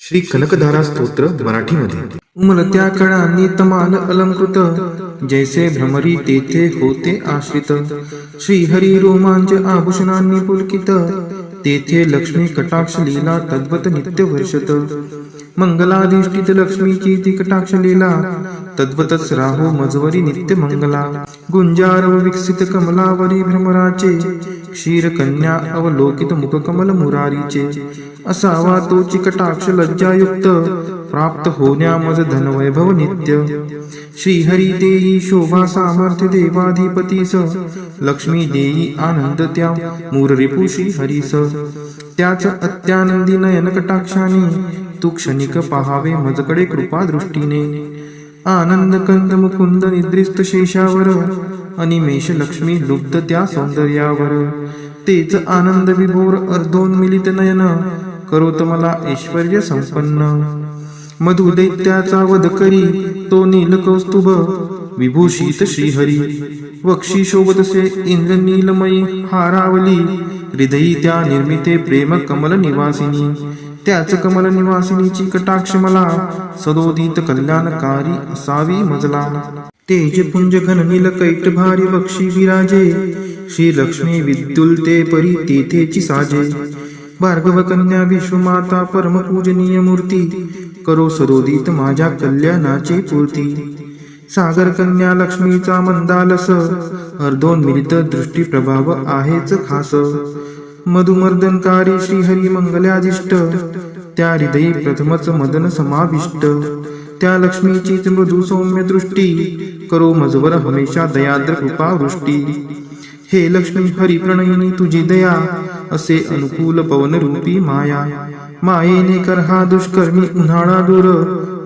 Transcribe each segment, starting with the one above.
श्री कनकधारा स्तोत्र मराठीमध्ये. उमलत्या कळांनी तमाल अलंकृत, जैसे भ्रमरी तेथे होते आश्रित. श्रीहरी रोमांच आभूषणांनी पुलकित, तेथे लक्ष्मी कटाक्ष लीला तद्वत नित्य वर्षत. मंगलाधिष्ठित लक्ष्मीची ती कटाक्ष लीला, तद्वतच राहो मजवरी नित्य मंगला. गुंजारव विकसित कमलावरी भ्रमराचे, क्षीर कन्या अवलोकित मुख कमल मुरारीचे. असावा तोची कटाक्ष लज्जायुक्त, प्राप्त होण्या मज धनवैभव नित्य. श्रीहरी देई शोभा सामर्थ्य देवाधिपतीस, लक्ष्मी देई आनंद त्या मूररिपू श्रीहरीस. त्याच अत्यानंदी नयन कटाक्षाने, तू क्षणिक पहावे मजकडे कृपा दृष्टीने. आनंद कंद मुकुंद निद्रिस्त शेषावर, अनिमेष लक्ष्मी लुब्ध त्या सौंदर्यावर. तेच आनंद विभोर अर्धोन्मिलित नयन, करोत मला ऐश्वर्य संपन्न. मधु दैत्याचा वध करी तो नील कौस्तुभ, विभूषित श्रीहरी. वक्षी शोभतसे इंद्र नीलमयी हारावली, हृदयी त्या निर्मिते प्रेम कमल निवासिनी. त्याच कमल निवासिनीची कटाक्ष मला, सदोदित कल्याणकारी असावी मजला. तेज पुंज घन नील कैट भारी वक्षी विराजे, श्री लक्ष्मी विद्युलते परी तेथेची साजे. भार्गव कन्या विश्वमाता परम पूजनीय मूर्ती, करो सदोदित माझ्या कल्याणाची पूर्ती. सागर कन्या लक्ष्मीचा मंदालस, अर्धोन्मिलित दृष्टी प्रभाव आहेच खास. मधुमर्दनकारी श्रीहरी मंगल्याधिष्ट, त्या हृदयी प्रथमच मदन समाविष्ट. त्या लक्ष्मीचीच मृदू सौम्य दृष्टी, करो मजवर हमेशा दयाद्र कृपा वृष्टी. हे लक्ष्मी हरिप्रणयिनी तुझी दया, असे अनुकूल पवन रूपी माया. मायेने कर हा दुष्कर्मी उन्हाळा दूर,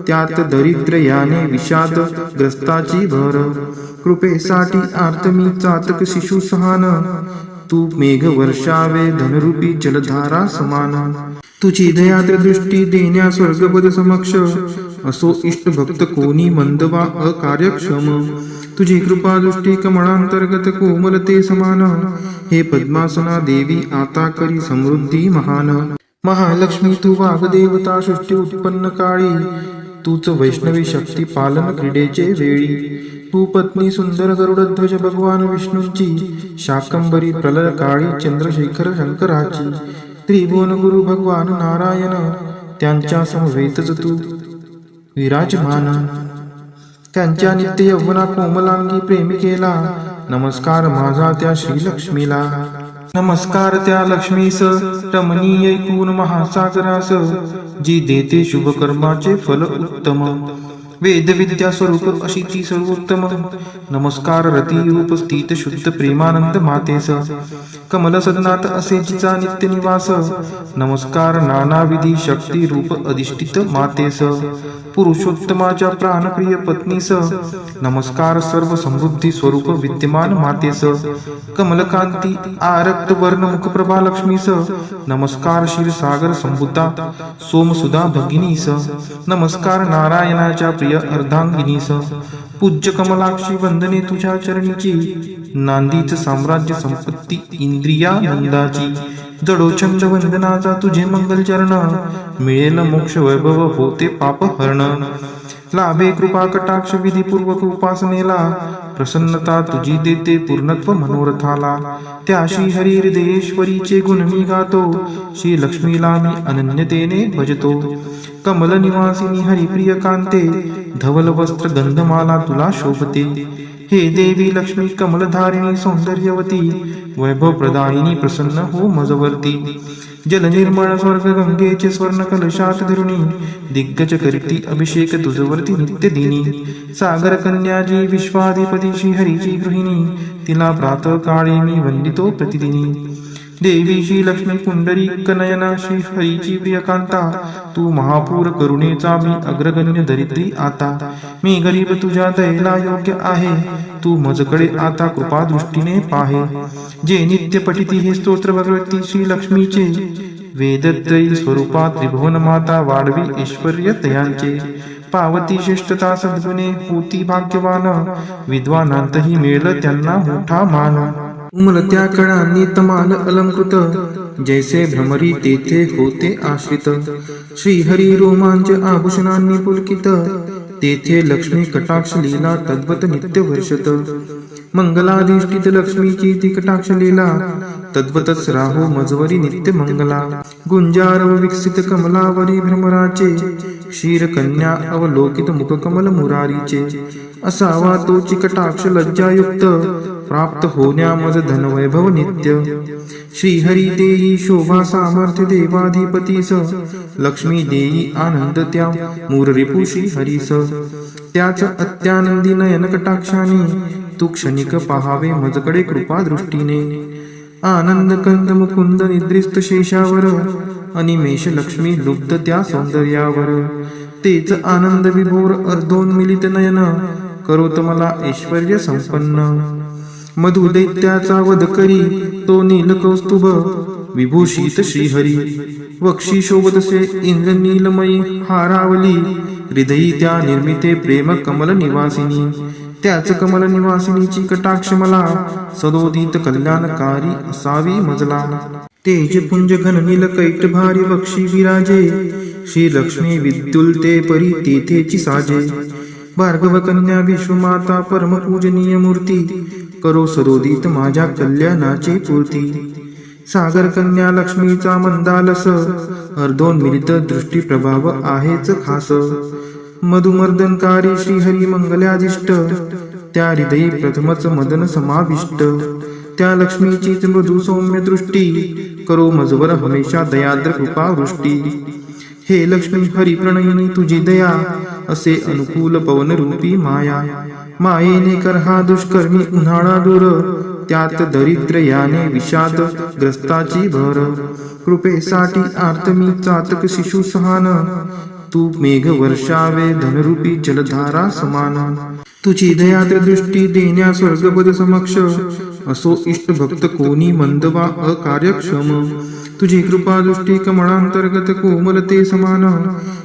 त्यात दरिद्र याने विषाद ग्रस्ताची भर. कृपेसाठी आर्त मी चातक शिशु सहान, तू मेघ वर्षावे धनरूपी जलधारा समान. तुझी दयाद्र दृष्टी देण्या स्वर्गपद समक्ष, असो इष्ट भक्त कोणी मंद वा अकार्यक्षम. तुझी कृपा दृष्टी कमळांतर्गत कोमलते समान. हे पद्मासना देवी आता करी समृद्धी महान. महालक्ष्मी तू वाग्देवता सृष्टी उत्पन्न काळी, तूच वैष्णवी शक्ती पालन क्रीडेचे वेळी. तू पत्नी सुंदर गरुडध्वज भगवान विष्णूंची, शाकंभरी प्रलय काळी चंद्रशेखर शंकराची. त्रिभुवन गुरु भगवान नारायण, त्यांच्या समवेतच तू विराजमान. त्यांच्या नित्य यौवना कोमलांगी प्रेमी केला, नमस्कार माझा त्या श्रीलक्ष्मीला. नमस्कार त्या लक्ष्मीस रमणीय ऐकून महासागरास, जी देते शुभ कर्माचे फल उत्तम. वेद विद्या स्वरूप अशी ती सर्वोत्तम. नमस्कार रती रूप स्थित शुद्ध प्रेमानंद मातेस, कमल सदनात असे जिचा नित्य निवास. नमस्कार नानाविधी शक्ती रूप अधिष्ठित मातेस, पुरुषोत्तमाच्या प्राणप्रिय पत्नीस. नमस्कार सर्व समृद्धी स्वरूप विद्यमान मातेस, कमलकांती आरक्त वर्ण मुखप्रभा लक्ष्मीस. नमस्कार क्षीरसागर संभूता सोमसुधा भगिनीस. नमस्कार नारायणाच्या प्रिय अर्धांगिनीस. पूज्य कमलाक्षी वंदने तुझ्या चरणीची, नांदीच साम्राज्य संपत्ती इंद्रियानंदाची. जडोछंद वंदनाचा तुझे मंगल चरण, मिळेल मोक्ष वैभव होते पाप हरण. लाभे कृपा कटाक्ष विधीपूर्वक उपासनेला, प्रसन्नता तुझी देते पूर्णत्व मनोरथाला. त्या श्री हरी हृदयेश्वरीचे गुण मी गातो, श्री लक्ष्मीला मी अनन्यतेने भजतो. कमल निवासिनी हरिप्रिय कांते, धवल वस्त्र गंधमाला तुला शोभते. हे देवी लक्ष्मी कमलधारिणी सौंदर्यवती, वैभव प्रदायिनी प्रसन्न हो मजवर्ती. जल निर्मळ स्वर्ग गंगेचे स्वर्ण कलशात धरुणी, दिग्गज करीती अभिषेक तुझवरती नित्य दिनी. सागर कन्याजी विश्वाधिपती श्रीहरीची गृहिणी, तिला प्रातः काळी मी वंदितो प्रतिदिनी. देवी श्री लक्ष्मी पुंडरी कनयना श्री हरीची प्रियकांता, तू महापूर करुणेचा मी अग्रगण्य दरिद्री आता. मी गरीब तुझ्या दयेला योग्य आहे, तू मजकडे आता कृपा दृष्टीने पाहे. जे नित्य पठिती हे स्तोत्र भगवती श्री लक्ष्मीचे, वेदत्रयी स्वरूपात त्रिभुवन माता वाढवी ऐश्वर्य तयांचे. पावती श्रेष्ठता सद्गुणे होती भाग्यवान, विद्वानांतही मिळेल त्यांना मोठा मान. उमलत्या कळांनी तमाल अलंकृत, जैसे भ्रमरी तेथे होते आश्रित. श्रीहरी रोमांच आभूषणांनी पुलकित, तेथे लक्ष्मी कटाक्ष लीला तद्वत नित्य वर्षत. मंगलाधिष्ठित लक्ष्मीची ती कटाक्ष लीला, तद्वतच राहो मजवरी नित्य मंगला. गुंजारव विकसित कमलावरी भ्रमराचे, क्षीरकन्या अवलोकित मुखकमल मुरारीचे. असावा तोची कटाक्ष लज्जायुक्त, प्राप्त होण्या मज धनवैभव नित्य. श्रीहरी देई शोभा सामर्थ्य देवाधिपतीस, लक्ष्मी देई आनंद त्या मूररिपु श्रीहरीस. त्याच अत्यानंदी नयन कटाक्षाने, तू क्षणिक पहावे मजकडे कृपा दृष्टीने. आनंद कंद मुकुंद निद्रिस्त शेषावर, अनिमेष लक्ष्मी लुब्ध त्या सौंदर्यावर. तेच आनंद विभोर अर्धोन्मिलित नयन, करोत मला ऐश्वर्य संपन्न. मधु दैत्याचा वध करी तो नील कौस्तुभ, विभूषित श्रीहरी. वक्षी शोभतसे इंद्र नीलमयी हारावली, हृदयी त्या निर्मिते प्रेम कमल निवासिनी. त्याच कमल निवासिनीची कटाक्ष मला, सदोदित कल्याणकारी असावी मजला. तेज पुंज घन नील कैट भारी वक्षी विराजे, श्री लक्ष्मी विद्युलते परी तेथेची साजे. भार्गव कन्या विश्वमाता परम पूजनीय मूर्ती, करो सरोदित माझ्या कल्याणाची पूर्ती. सागर कन्या लक्ष्मीचा मंदालस, अर्धोन्मिलित दृष्टी प्रभाव आहेच खास. मधुमर्दनकारी श्रीहरी मंगल्यादिष्ट, त्या हृदयी प्रथमच मदन समाविष्ट. त्या लक्ष्मीचीच मृदू सौम्य दृष्टी, करो मजवर हमेशा दयाद्र कृपा वृष्टी. हे लक्ष्मी हरी प्रणयिनी तुझी दया, असे अनुकूल पवन रूपी माया. मायेने कर हा दुष्कर्मी उन्हाळा दूर, त्यात दरिद्र याने विषाद ग्रस्ताची भर. कृपेसाठी आर्त मी चातक शिशु सहान, तू मेघ वर्षावे धनरूपी जलधारा समान. तुझी दयाद्र दृष्टी देण्या स्वर्गपद समक्ष, असो इष्ट भक्त कोणी मंद वा अकार्यक्षम. तुझी कृपा दृष्टी कमळांतर्गत कोमलते समान,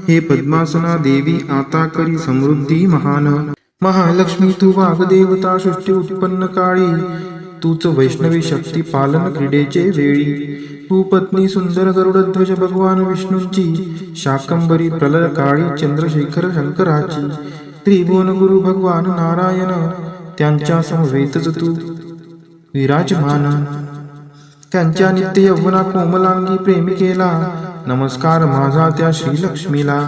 हे पद्मासना देवी आता करी समृद्धी महान. महालक्ष्मी तू वाग्देवता सृष्टी उत्पन्न काळी, तूच वैष्णवी शक्ती पालन क्रीडेचे वेळी. तू पत्नी सुंदर गरुडध्वज भगवान विष्णूंची, शाकंभरी प्रलय काळी चंद्रशेखर शंकराची. त्रिभुवन गुरु भगवान नारायण, त्यांच्या समवेतच तू विराजमान. त्यांच्या नित्य यौवना कोमलांगी प्रेमिकेला, नमस्कार माझा त्या श्रीलक्ष्मीला.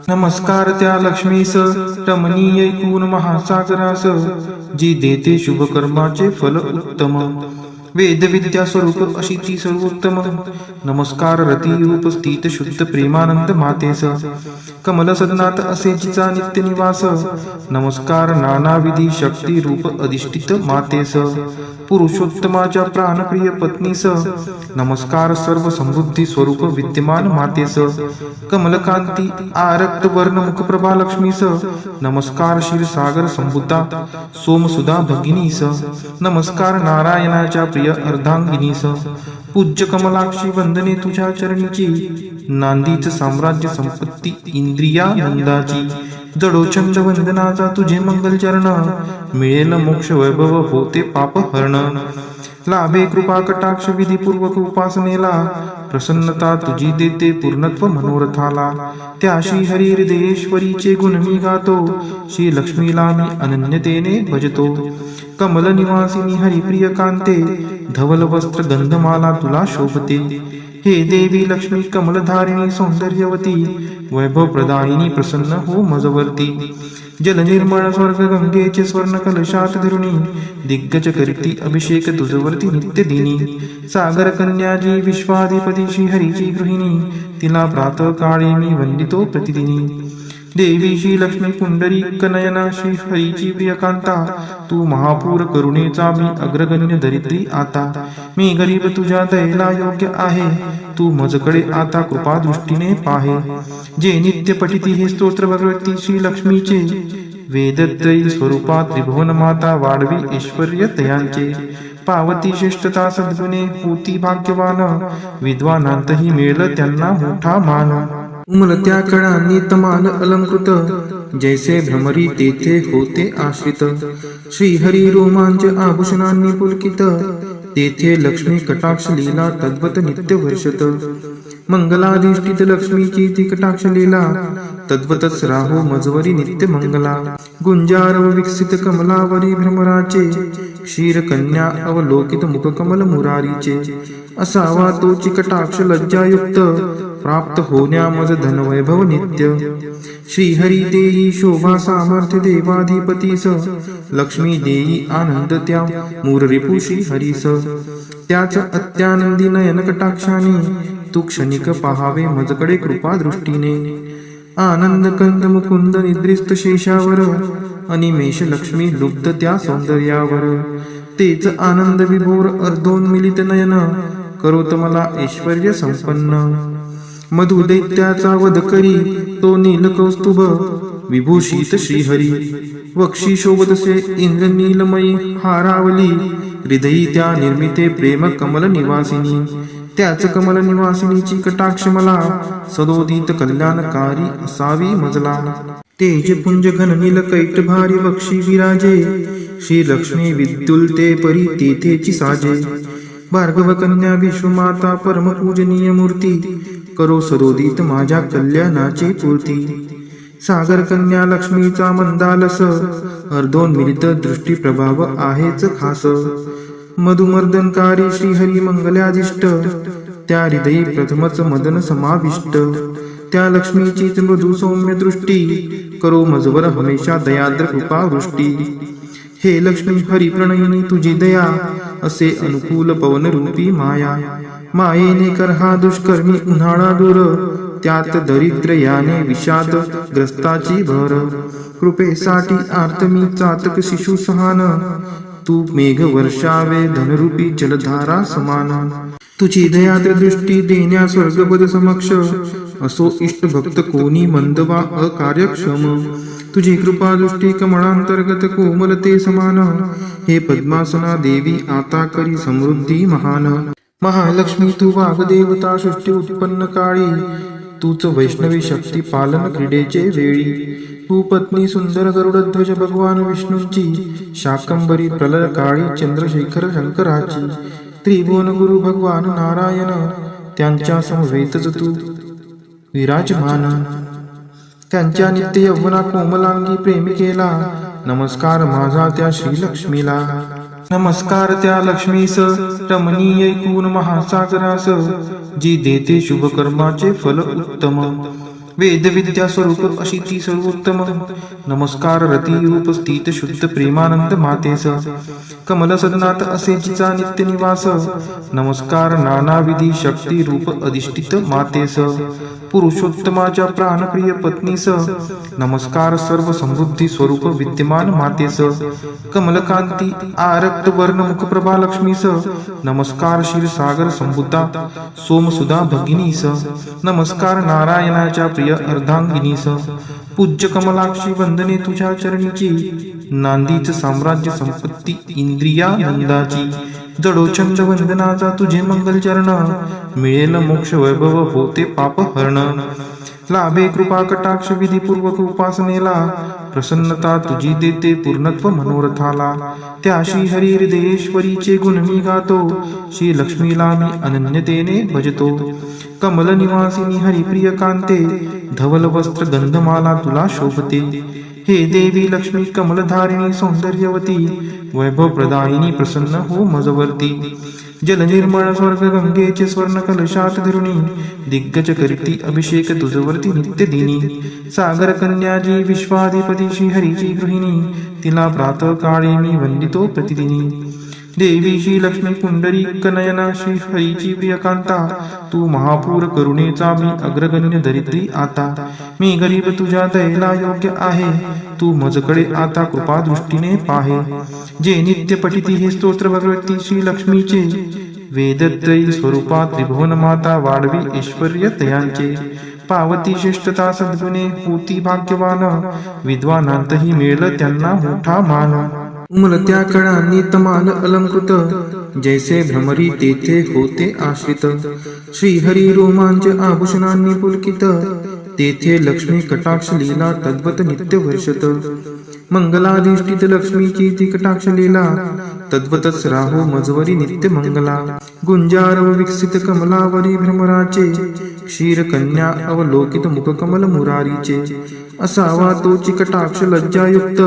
नमस्कार त्या लक्ष्मीस रमणीय ऐकून महासागरास, जी देते शुभ कर्माचे फल उत्तम. वेद विद्या स्वरूप अशी ती सर्वोत्तम. नमस्कार रतिरूप स्थित शुद्ध प्रेमानंद मातेस, कमल सदनात असे जिचा नित्य निवास. नमस्कार नानाविधी शक्ती रूप अधिष्ठित मातेस, पुरुषोत्तमाच्या प्राणप्रिय पत्नीस. नमस्कार सर्व समृद्धी स्वरूप विद्यमान मातेस, कमलकांती आरक्त वर्ण मुखप्रभा लक्ष्मीस. नमस्कार क्षीरसागर संभूता सोमसुधा भगिनीस. नमस्कार नारायणाच्या प्रिय अर्धांगिनीस. पूज्य कमलाक्षी वंदने तुझ्या चरणीची, नांदीच साम्राज्य संपत्ती इंद्रियानंदाची. जडोचंद वंदनाचा तुझे मंगल चरण, मिळेल मोक्ष वैभव होते पाप हरण. लाभे कृपा कटाक्ष विधीपूर्वक उपासनेला, प्रसन्नता तुझी देते पूर्णत्व मनोरथाला. त्या श्री हरी हृदयेश्वरीचे गुण मी गातो, श्री लक्ष्मीला मी अनन्यतेने भजतो. कमल निवासिनी हरिप्रिय कांते, धवल वस्त्र गंधमाला तुला शोभते. हे देवी लक्ष्मी कमलधारिणी सौंदर्यवती, वैभव प्रदायिनी प्रसन्न हो मजवर्ती. जल निर्मळ स्वर्ग गंगेचे स्वर्ण कलशात धरुणी, दिग्गज करीती अभिषेक तुझवरती नित्य दिनी. सागर कन्याजी विश्वाधिपती श्री हरीची गृहिणी, तिला प्रातः काळी मी वंदितो प्रतिदिनी. देवी श्री लक्ष्मी पुंडरी कनयना श्री हरीची प्रियकांता, तू महापूर करुणेचा मी अग्रगण्य दरिद्री आता. मी गरीब तुझ्या दयेला योग्य आहे, तू मजकडे आता कृपा दृष्टीने पाहे. जे नित्य पठिती हे स्तोत्र भगवती श्री लक्ष्मीचे, वेदत्रयी स्वरूपा त्रिभुवन माता वाढवी ऐश्वर्य तयांचे. पावती श्रेष्ठता सद्गुणे होती भाग्यवान, विद्वानांतही मिळेल त्यांना मोठा मान. उमलत्या कळांनी तमाल अलंकृत, जैसे भ्रमरी तेथे होते आश्रित. श्रीहरी रोमांच आभूषणांनी पुलकित, तेथे लक्ष्मी कटाक्ष लीला तद्वत नित्य वर्षत मंगलाधिष्ठित लक्ष्मीची ती कटाक्ष लीला तद्वतच राहो मजवरी नित्य मंगला गुंजार विकसित कमलावरी भ्रमराचे क्षीर कन्या अवलोकित मुख कमल मुरारीचे असावा तोची कटाक्ष लज्जायुक्त प्राप्त होण्या मज धनवैभव नित्य श्रीहरी देई शोभा सामर्थ्य देवाधिपतीस लक्ष्मी देई आनंद त्या मूररिपु श्रीहरीस त्याच अत्यानंदी नयन कटाक्षाने तू क्षणिक पहावे मजकडे कृपा दृष्टीने आनंद कंद मुकुंद निद्रिस्त शेषावर अनिमेष लक्ष्मी लुब्ध त्या सौंदर्यावर तेच आनंद विभोर अर्धोन्मिलित नयन करोत मला ऐश्वर्य संपन्न मधु दैत्याचा वध करी तो नील कौस्तुभ विभूषित श्रीहरी वक्षी शोभतसे इंद्र नीलमयी हारावली हृदयी त्या निर्मिते प्रेम कमल निवासिनी त्याच कमल निवासिनीची कटाक्ष मला सदोदित कल्याणकारी असावी मजला तेज पुंज घन नील कैट भारी वक्षी विराजे श्री लक्ष्मी विद्युलते परी तेथेची साजे भार्गव कन्या विश्वमाता परम पूजनीय मूर्ती करो सदोदित माझ्या कल्याणाची पूर्ती सागर कन्या लक्ष्मीचा मंदालस अर्धोन्मिलित दृष्टी प्रभाव आहेच खास मधुमर्दनकारी श्रीहरी मंगलाधिष्ट त्या हृदयी प्रथमच मदन समाविष्ट त्या लक्ष्मीचीच मृदू सौम्य दृष्टी करो मजवर हमेशा दयाद्र कृपा वृष्टी हे लक्ष्मी हरी प्रणयिनी तुझी दया असे अनुकूल पवन रूपी माया मायेने कर हा दुष्कर्मी उन्हाळा दूर त्यात दरिद्र याने विषाद ग्रस्ताची भर कृपेसाठी आर्तमी चातक शिशु सहान तू मेघ वर्षावे धनरूपी जलधारा समान तुझी दयाद्र दृष्टी देण्या स्वर्गपद समक्ष असो इष्ट भक्त कोणी मंद वा अकार्यक्षम तुझी कृपा दृष्टी कमळांतर्गत कोमलते समान हे पद्मासना देवी आता करी समृद्धी महान महालक्ष्मी तू वाग्देवता सृष्टी उत्पन्न काळी तूच वैष्णवी शक्ती पालन क्रीडेचे वेळी तू पत्नी सुंदर गरुडध्वज भगवान विष्णूंची शाकंबरी प्रलय काळी चंद्रशेखर शंकराची त्रिभुवन गुरु भगवान नारायण त्यांच्या समवेतच तू विराजमान त्यांच्या नित्य यौवना कोमलांगी प्रेमिकेला नमस्कार माझा त्या श्रीलक्ष्मीला नमस्कार त्या लक्ष्मीस रमणीय ऐकून महासागरास जी देते शुभ कर्माचे फल उत्तम वेद विद्या स्वरूप अशी ती सर्वोत्तम नमस्कार रती रूप स्थित शुद्ध प्रेमानंद मातेस कमल सदनात असे जिचा नित्य निवास नमस्कार नानाविधी शक्ती रूप अधिष्ठित मातेस पुरुषोत्तमाच्या प्राणप्रिय पत्नीस नमस्कार सर्व समृद्धी स्वरूप विद्यमान मातेस कमलकांती आरक्त वर्ण मुखप्रभा लक्ष्मीस नमस्कार क्षीरसागर संभूता सोमसुधा भगिनीस नमस्कार नारायणाच्या प्रिय अर्धांगिनीस पूज्य कमलाक्षी वंदने तुझ्या चरणीची नांदीच साम्राज्य संपत्ती इंद्रियानंदाची जडोचंद वंदनाचा तुझे मंगल चरण मिळेल मोक्ष वैभव होते पाप हरण लाभे कृपा कटाक्ष विधीपूर्वक उपासनेला प्रसन्नता तुझी देते पूर्णत्व मनोरथाला त्या श्री हरी हृदयेश्वरीचे गुण मी गातो श्री लक्ष्मीला मी अनन्यतेने भजतो कमल निवासिनी हरिप्रिय कांते धवल वस्त्र गंधमाला तुला शोभते हे देवी लक्ष्मी कमलधारिणी सौंदर्यवती वैभव प्रदायिनी प्रसन्न हो मजवर्ती जल निर्मळ स्वर्ग गंगेचे स्वर्ण कलशात धरुणी दिग्गज करती अभिषेक तुझवरती नित्य दिनी सागर कन्याजी विश्वाधिपती श्री हरीची गृहिणी तिला प्रातः काळी मी वंदितो प्रतिदिनी देवी श्री लक्ष्मी पुंडरीक नयना श्री हरीची प्रियकांता तू महापूर करुणेचा मी अग्रगण्य दरिद्री आता मी गरीब तुझ्या दयेला योग्य आहे तू मजकडे आता कृपा दृष्टीने पाहे जे नित्य पठिती हे स्तोत्र भगवती श्री लक्ष्मीचे वेदत्रयी स्वरूपा त्रिभुवन माता वाढवी ऐश्वर्य तयांचे पावती श्रेष्ठता सद्गुणे होती भाग्यवान विद्वानांतही मिळेल त्यांना मोठा मान उमलत्या कळांनी तमाल अलंकृत जैसे भ्रमरी तेथे होते आश्रित श्रीहरी रोमांच आभूषणांनी पुलकित तेथे लक्ष्मी कटाक्ष लीला तद्वत नित्य वर्षत मंगलाधिष्ठित लक्ष्मीची ती कटाक्ष लीला तद्वतच राहो मजवरी नित्य मंगला. गुंजारव विकसित कमलावरी भ्रमराचे, क्षीर कन्या अवलोकित मुख कमल मुरारीचे. असावा तोची कटाक्ष लज्जायुक्त,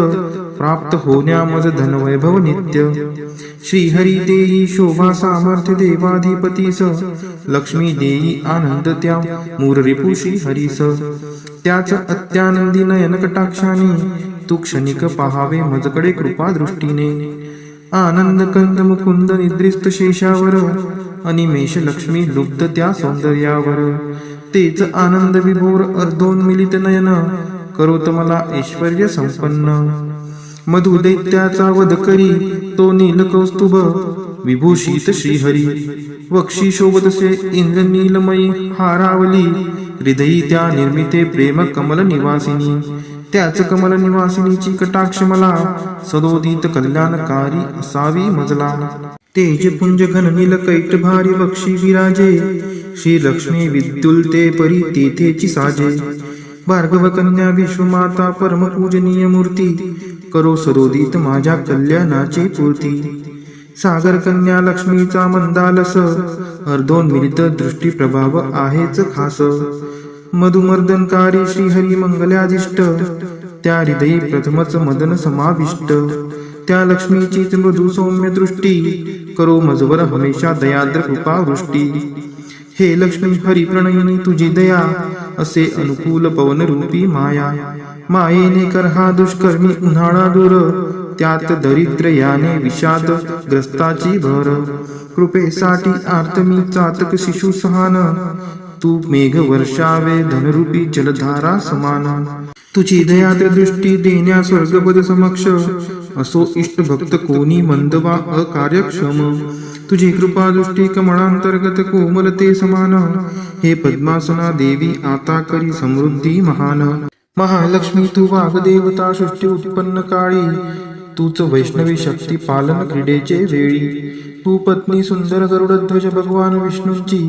प्राप्त होण्या मज धनवैभव नित्य. श्रीहरी देई शोभा सामर्थ्य देवाधिपतीस, लक्ष्मी देई आनंद त्या मूररिपु श्रीहरीस. त्याच अत्यानंदी नयन कटाक्षाने, तू क्षणिक पहावे मजकडे कृपा दृष्टीने. आनंद कंद मुकुंद निद्रिस्त शेषावर, अनिमेष लक्ष्मी लुब्ध त्या सौंदर्यावर. तेच आनंद विभोर अर्धोन्मिलित नयन, करोत मला ऐश्वर्य संपन्न. मधु दैत्याचा वध करी तो नील कौस्तुभ, विभूषित श्रीहरी. वक्षी शोभतसे इंद्र नीलमयी हारावली, हृदयी त्या निर्मिते प्रेम कमल निवासिनी. त्याच कमल निवासिनीची कटाक्ष मला, सदोदित कल्याणकारी असावी मजला. तेज पुंज घन नील कैट भारी वक्षी विराजे, श्री लक्ष्मी विद्युल्ते परी तेथेची साजे. भार्गव कन्या विश्वमाता परम पूजनीय मूर्ती, करो सदोदित माझ्या कल्याणाची पूर्ती. सागर कन्या लक्ष्मीचा मंदालस, अर्धोन्मिलित दृष्टी प्रभाव आहेच खास. मधुमर्दनकारी श्रीहरी मंगलादिष्ट, त्या हृदयी प्रथमच मदन समाविष्ट. त्या लक्ष्मीचीच मृदू सौम्य दृष्टी, करो मजवर हमेशा दयाद्र कृपा वृष्टी. हे लक्ष्मी हरी प्रणयिनी तुझी दया, असे अनुकूल पवन रूपी माया. मायेने कर हा दुष्कर्मी उन्हाळा दूर, त्यात दरिद्र याने विषाद ग्रस्ताची भर. कृपेसाठी आर्त मी चातक शिशु सहान, तू मेघ वर्षावे धनरूपी जलधारा समान. तुझी दयाद्र दृष्टी देण्या स्वर्गपद समक्ष, असो इष्ट भक्त कोणी मंद वा अकार्यक्षम. तुझी कृपा दृष्टी कमळांतर्गत कोमलते समान, हे पद्मासना देवी आता करी समृद्धी महान. महालक्ष्मी तू वाग्देवता सृष्टी उत्पन्न काळी, तूच वैष्णवी शक्ती पालन क्रीडेचे वेळी. तू पत्नी सुंदर गरुडध्वज भगवान विष्णूंची,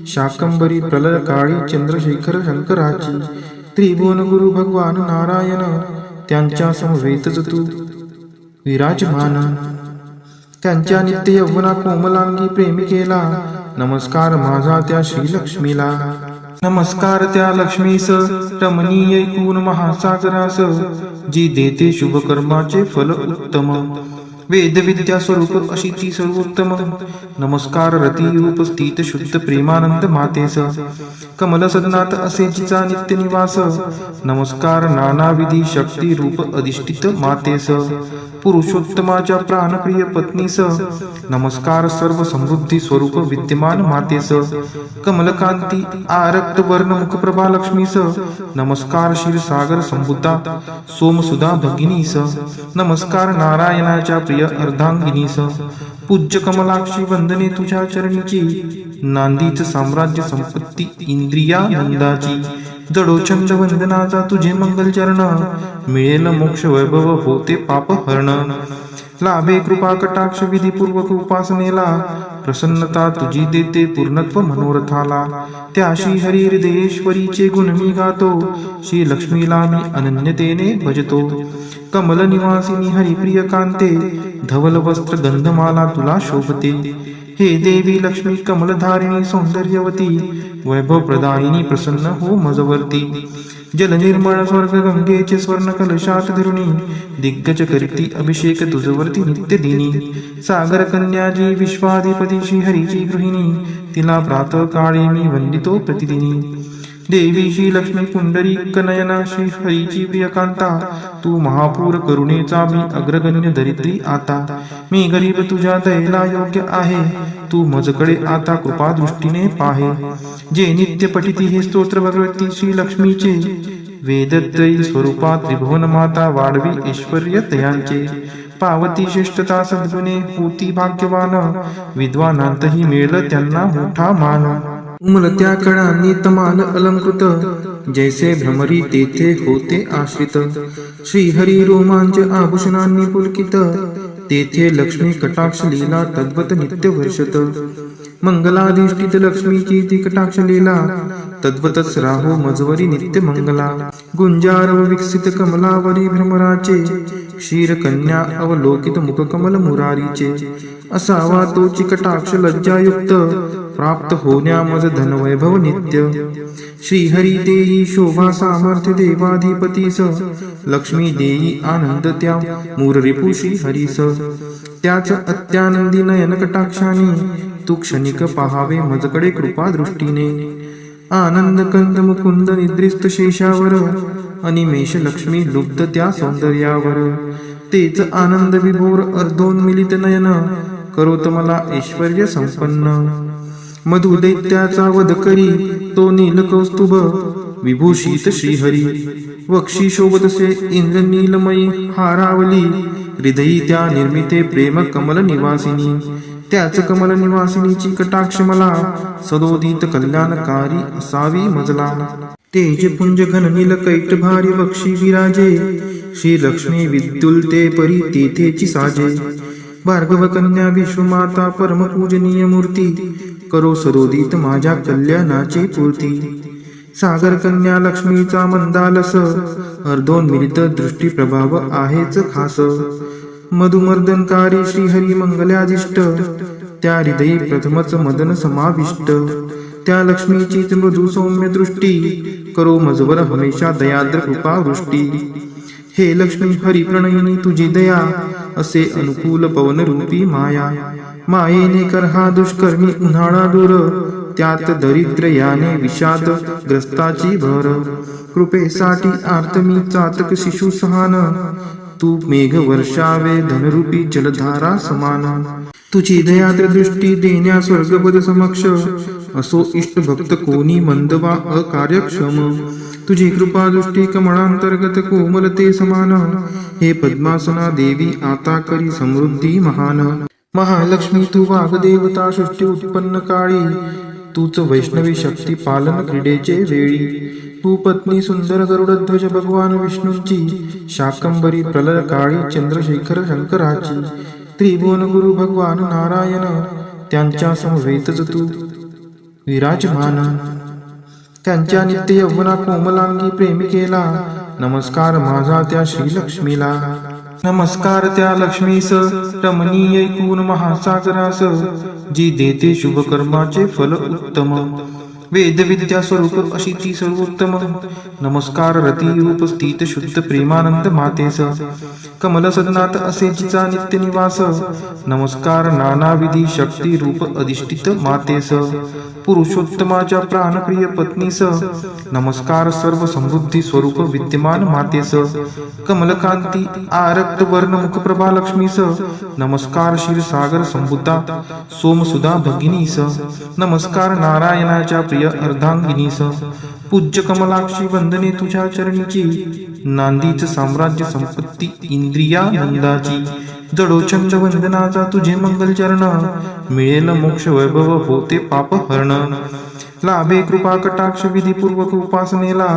शाकंबरी प्रलय काळी चंद्रशेखर शंकराची. त्रिभुवन गुरु भगवान नारायण, त्यांच्या समवेतच तू विराजमान. त्यांच्या नित्य यौवना कोमलांगी प्रेमिकेला, नमस्कार माझा त्या श्रीलक्ष्मीला. नमस्कार त्या लक्ष्मीस रमणीय ऐकून महासागरास, जी देते शुभ कर्माचे फल उत्तम. वेद विद्या स्वरूप अशी ती सर्वोत्तम. नमस्कार रती रूप स्थित शुद्ध प्रेमानंद मातेस, कमल सदनात असे जिचा नित्य निवास. नमस्कार नानाविधी शक्ती रूप अधिष्ठित मातेस, पुरुषोत्तमाच्या प्राणप्रिय पत्नीस. नमस्कार सर्व समृद्धी स्वरूप विद्यमान मातेस, कमलकांती आरक्त वर्ण मुखप्रभा लक्ष्मीस. नमस्कार क्षीरसागर संबुद्धा सोमसुधा भगिनीस. नमस्कार नारायणाच्या प्रिय अर्धांगिनीस. पूज्य कमलाक्षी वंदने तुझ्या चरणीची, नांदीच साम्राज्य संपत्ती इंद्रियानंदाची. जडोचंद वंदनाचा तुझे मंगल चरण, मिळेल मोक्ष वैभव होते पाप हरण. लाभे कृपा कटाक्ष विधीपूर्वक उपासनेला, प्रसन्नता तुझी देते पूर्णत्व मनोरथाला. त्या श्री हरी हृदयेश्वरीचे गुण मी गातो, श्री लक्ष्मीला मी अनन्यतेने भजतो. कमल निवासिनी हरिप्रिय कांते, धवल वस्त्र गंधमाला तुला शोभते. हे देवी लक्ष्मी कमलधारिणी सौंदर्यवती, वैभव प्रदायिनी प्रसन्न हो मजवर्ती. जल निर्मळ स्वर्ग गंगेचे स्वर्ण कलशात धरुणी, दिग्गज करीती अभिषेक तुझवरती नित्य दिनी. सागर कन्याजी विश्वाधिपती श्रीहरीची गृहिणी, तिला प्रातः काळी मी वंदितो प्रतिदिनी. देवी श्री लक्ष्मी पुंडरीक नयना श्रीहरीची प्रियकांता, तू महापूर करुणेचा मी अग्रगण्य दरिद्री आता. मी गरीब तुझ्या दयेला योग्य आहे, तू मजकडे आता कृपा दृष्टीने पाहे. जे नित्य पठिती हे स्तोत्र भगवती श्री लक्ष्मीचे, वेदत्रयी स्वरूपात त्रिभुवन माता वाढवी ऐश्वर्य तयांचे. पावती श्रेष्ठता सद्गुणे होती भाग्यवान, विद्वानांतही मिळेल त्यांना मोठा मान. उमलत्या कळांनी तमाल अलंकृत, जैसे भ्रमरी तेथे होते आश्रित. श्रीहरी रोमांच आभूषणांनी पुलकित, तेथे लक्ष्मी कटाक्ष लीला तद्वत नित्य वर्षत. मंगलाधिष्ठित लक्ष्मीची ती कटाक्ष लीला, तद्वतच राहो मजवरी नित्य मंगला. गुंजारव विकसित कमलावरी भ्रमराचे, क्षीरकन्या अवलोकित मुखकमल मुरारीचे असावा तोची कटाक्ष लज्जायुक्त प्राप्त होण्या मज धनवैभव नित्य श्रीहरी देई शोभा सामर्थ्य देवाधिपतीस लक्ष्मी देई आनंद त्या मूररिपु श्रीहरीस त्याच अत्यानंदी नयन कटाक्षाने तू क्षणिक पहावे मजकडे कृपा दृष्टीने आनंद कंद मुकुंद निद्रिस्त शेषावर अनिमेष लक्ष्मी लुब्ध त्या सौंदर्यावर तेच आनंद विभोर अर्धोन्मिलित नयन करोत मला ऐश्वर्य संपन्न मधु दैत्याचा वध करी तो नील कौस्तुभ विभूषित श्रीहरी वक्षी शोभतसे इंद्र नीलमयी हारावली हृदयी त्या निर्मिते प्रेम कमल निवासिनी त्याच कमल निवासिनीची कटाक्ष मला सदोदित कल्याणकारी असावी मजला तेज पुंज घन नील कैट भारी वक्षी विराजे श्री लक्ष्मी विद्युल्ते परी तेथेची साजे भार्गव कन्या विश्वमाता परम पूजनीय मूर्ती करो सदोदित माझ्या कल्याणाची पूर्ती सागर कन्या लक्ष्मीचा मंदालस अर्धोन्मिलित दृष्टी प्रभाव आहेच खास मधुमर्दनकारी श्रीहरी मंगलाधिष्ट त्या हृदयी प्रथमच मदन समाविष्ट त्या लक्ष्मीचीच मृदू सौम्य दृष्टी करो मजवर हमेशा दयाद्र कृपा वृष्टी हे लक्ष्मी हरिप्रणयिनी तुझी दया असे अनुकूल पवन रूपी माया मायेने कर हा दुष्कर्मी उन्हाळा दूर त्यात दरिद्र याने विषाद ग्रस्ताची भर कृपेसाठी आर्त मी चातक शिशु सहान तू मेघ वर्षावे धनरूपी जलधारा समान तुझी दयाद्र दृष्टी देण्या स्वर्गपद समक्ष असो इष्ट भक्त कोणी मंद वा अकार्यक्षम तुझी कृपा दृष्टी कमळांतर्गत कोमलते समान हे पद्मासना देवी आता करी समृद्धी महान महालक्ष्मी तू वाग्देवता सृष्टी उत्पन्न काळी तूच वैष्णवी शक्ती पालन क्रीडेचे वेळी तू पत्नी सुंदर गरुडध्वज भगवान विष्णूंची शाकंबरी प्रलय काळी चंद्रशेखर शंकराची त्रिभुवन गुरु भगवान नारायण त्यांच्या समवेतच तू विराजमान त्यांच्या नित्य यौवना कोमलांगी प्रेमिकेला नमस्कार माझा त्या श्रीलक्ष्मीला नमस्कार त्या लक्ष्मीस रमणीय ऐकून महासागरास जी देते शुभ कर्माचे फल उत्तम वेद विद्या स्वरूप अशी ती सर्वोत्तम नमस्कार रती रूप स्थित शुद्ध प्रेमानंद मातेस कमल सदनात असे जिचा नित्य निवास नमस्कार नानाविधी शक्ती रूप अधिष्ठित मातेस पुरुषोत्तमाच्या प्राणप्रिय पत्नीस नमस्कार सर्व समृद्धी स्वरूप विद्यमान मातेस कमलकांती आरक्त वर्ण मुखप्रभा लक्ष्मीस नमस्कार क्षीरसागर संबुद्धा सोमसुधा भगिनीस नमस्कार नारायणाच्या प्रिय अर्धांगिनीस पूज्य कमलाक्षी वंदने तुझ्या चरणीची नांदीच साम्राज्य संपत्ती इंद्रियानंदाची जडोचंद वंदनाचा तुझे मंगल चरण मिळेल मोक्ष वैभव होते पाप हरण लाभे कृपा कटाक्ष विधीपूर्वक उपासनेला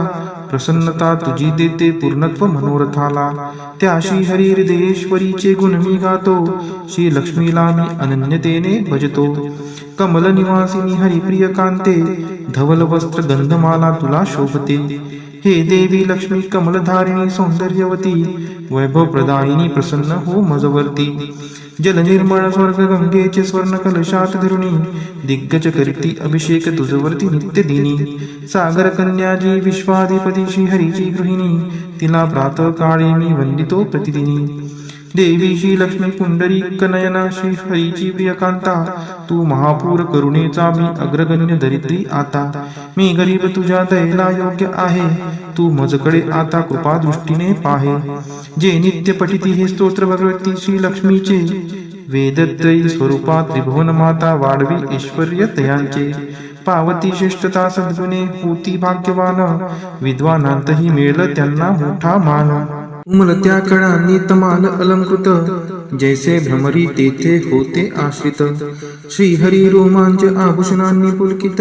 प्रसन्नता तुझी देते पूर्णत्व मनोरथाला त्या श्री हरी हृदयेश्वरीचे गुण मी गातो श्री लक्ष्मीला मी अनन्यतेने भजतो कमल निवासिनी हरिप्रिय कांते धवल वस्त्र गंधमाला तुला शोभते हे देवी लक्ष्मी कमलधारिणी सौंदर्यवती वैभव प्रदायिनी प्रसन्न हो मजवर्ती जल निर्मळ स्वर्ग गंगेचे स्वर्ण कलशात धरुणी दिग्गज करीती अभिषेक तुझवरती नित्य दिनी सागर कन्याजी विश्वाधिपती श्रीहरीची गृहिणी तिला प्रातः काळी मी वंदितो प्रतिदिनी देवी श्री लक्ष्मी पुंडरी कनयना श्री हरीची प्रियकांता तू महापूर करुणेचा मी अग्रगण्य दरिद्री आता मी गरीब तुझ्या दयेला योग्य आहे तू मजकडे आता कृपा दृष्टीने पाहे जे नित्य पठिती हे स्तोत्र भगवती श्री लक्ष्मीचे वेदत्रयी स्वरूपात त्रिभुवन माता वाढवी ऐश्वर्य तयांचे पावती श्रेष्ठता सद्गुणे होती भाग्यवान विद्वानांतही मिळेल त्यांना मोठा मान उमलत्या कळांनी तमाल अलंकृत जैसे भ्रमरी तेथे होते आश्रित श्रीहरी रोमांच आभूषणांनी पुलकित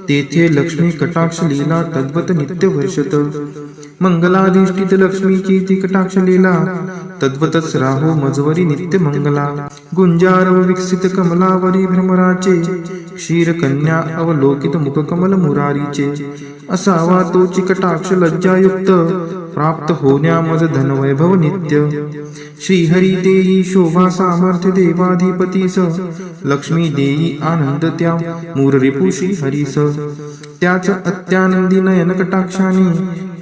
तेथे लक्ष्मी कटाक्ष लीला तद्वत नित्य वर्षत मंगलाधिष्ठित लक्ष्मीची ती कटाक्ष लीला तद्वतच राहो मजवरी नित्य मंगला गुंजारव विकसित कमलावरी भ्रमराचे क्षीर कन्या अवलोकित मुखकमल मुरारीचे असावा तोची कटाक्ष लज्जायुक्त प्राप्त होण्या मज धनवैभव नित्य. श्रीहरी देई शोभा सामर्थ्य देवाधिपतीस, लक्ष्मी देई आनंद त्या मूर रिपू श्रीहरीस. त्याच अत्यानंदी नयन कटाक्षाने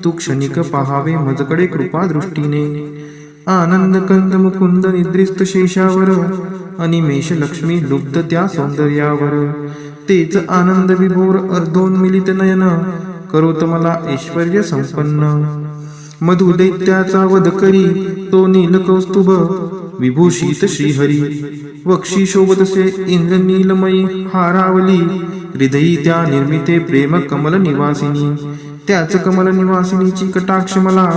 तू क्षणिक पहावे मजकडे कृपा दृष्टीने. आनंद कंद मुकुंद निद्रिस्त शेषावर, अनिमेष लक्ष्मी लुब्ध त्या सौंदर्यावर. तेच आनंद विभोर अर्धोन्मिलित नयन, करोत मला ऐश्वर्य संपन्न. मधु दैत्याचा वध करी तो नील कौस्तुभ, विभूषित श्रीहरी. वक्षी शोभतसे इंद्र नीलमयी हारावली, हृदयी त्या निर्मिते प्रेम कमल निवासिनी. त्याच कमल निवासिनीची कटाक्ष मला,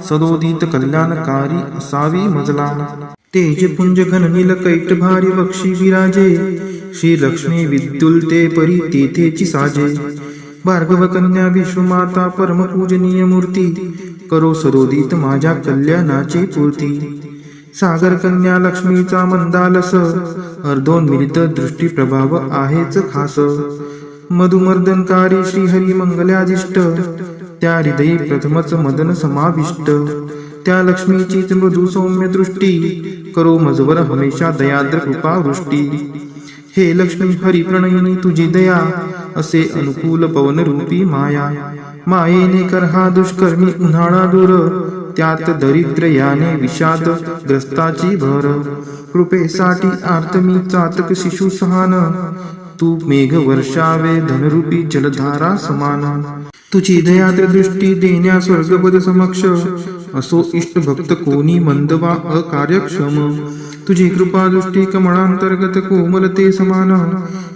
सदोदित कल्याणकारी असावी मजला. तेज पुंज घन नील कैट भारी वक्षी विराजे, श्री लक्ष्मी विद्युलते परी तेथेची साजे. भार्गव कन्या विश्वमाता परम पूजनीय मूर्ती, करो सरोदित माझ्या कल्याणाची पूर्ती. सागर कन्या लक्ष्मीचा मंदालस, अर्धोन्मिलित दृष्टी प्रभाव आहेच खास. मधुमर्दनकारी श्रीहरी मंगल्यादिष्ट, त्या हृदयी प्रथमच मदन समाविष्ट. त्या लक्ष्मीचीच मृदू सौम्य दृष्टी, करो मजवर हमेशा दयाद्र कृपा वृष्टी. हे लक्ष्मी हरी प्रणयिनी तुझी दया, असे अनुकूल पवन रूपी माया. मायेने कर हा दुष्कर्मी उन्हाळा दूर, त्यात दरिद्र याने विषाद ग्रस्ताची भर. कृपेसाठी आर्त मी चातक शिशु सहान, तू मेघ वर्षावे धनरूपी जलधारा समान. तुझी दयाद्र दृष्टी देण्या स्वर्गपद समक्ष, असो इष्ट भक्त कोणी मंद वा अकार्यक्षम. तुझी कृपा दृष्टी कमळांतर्गत कोमलते समान,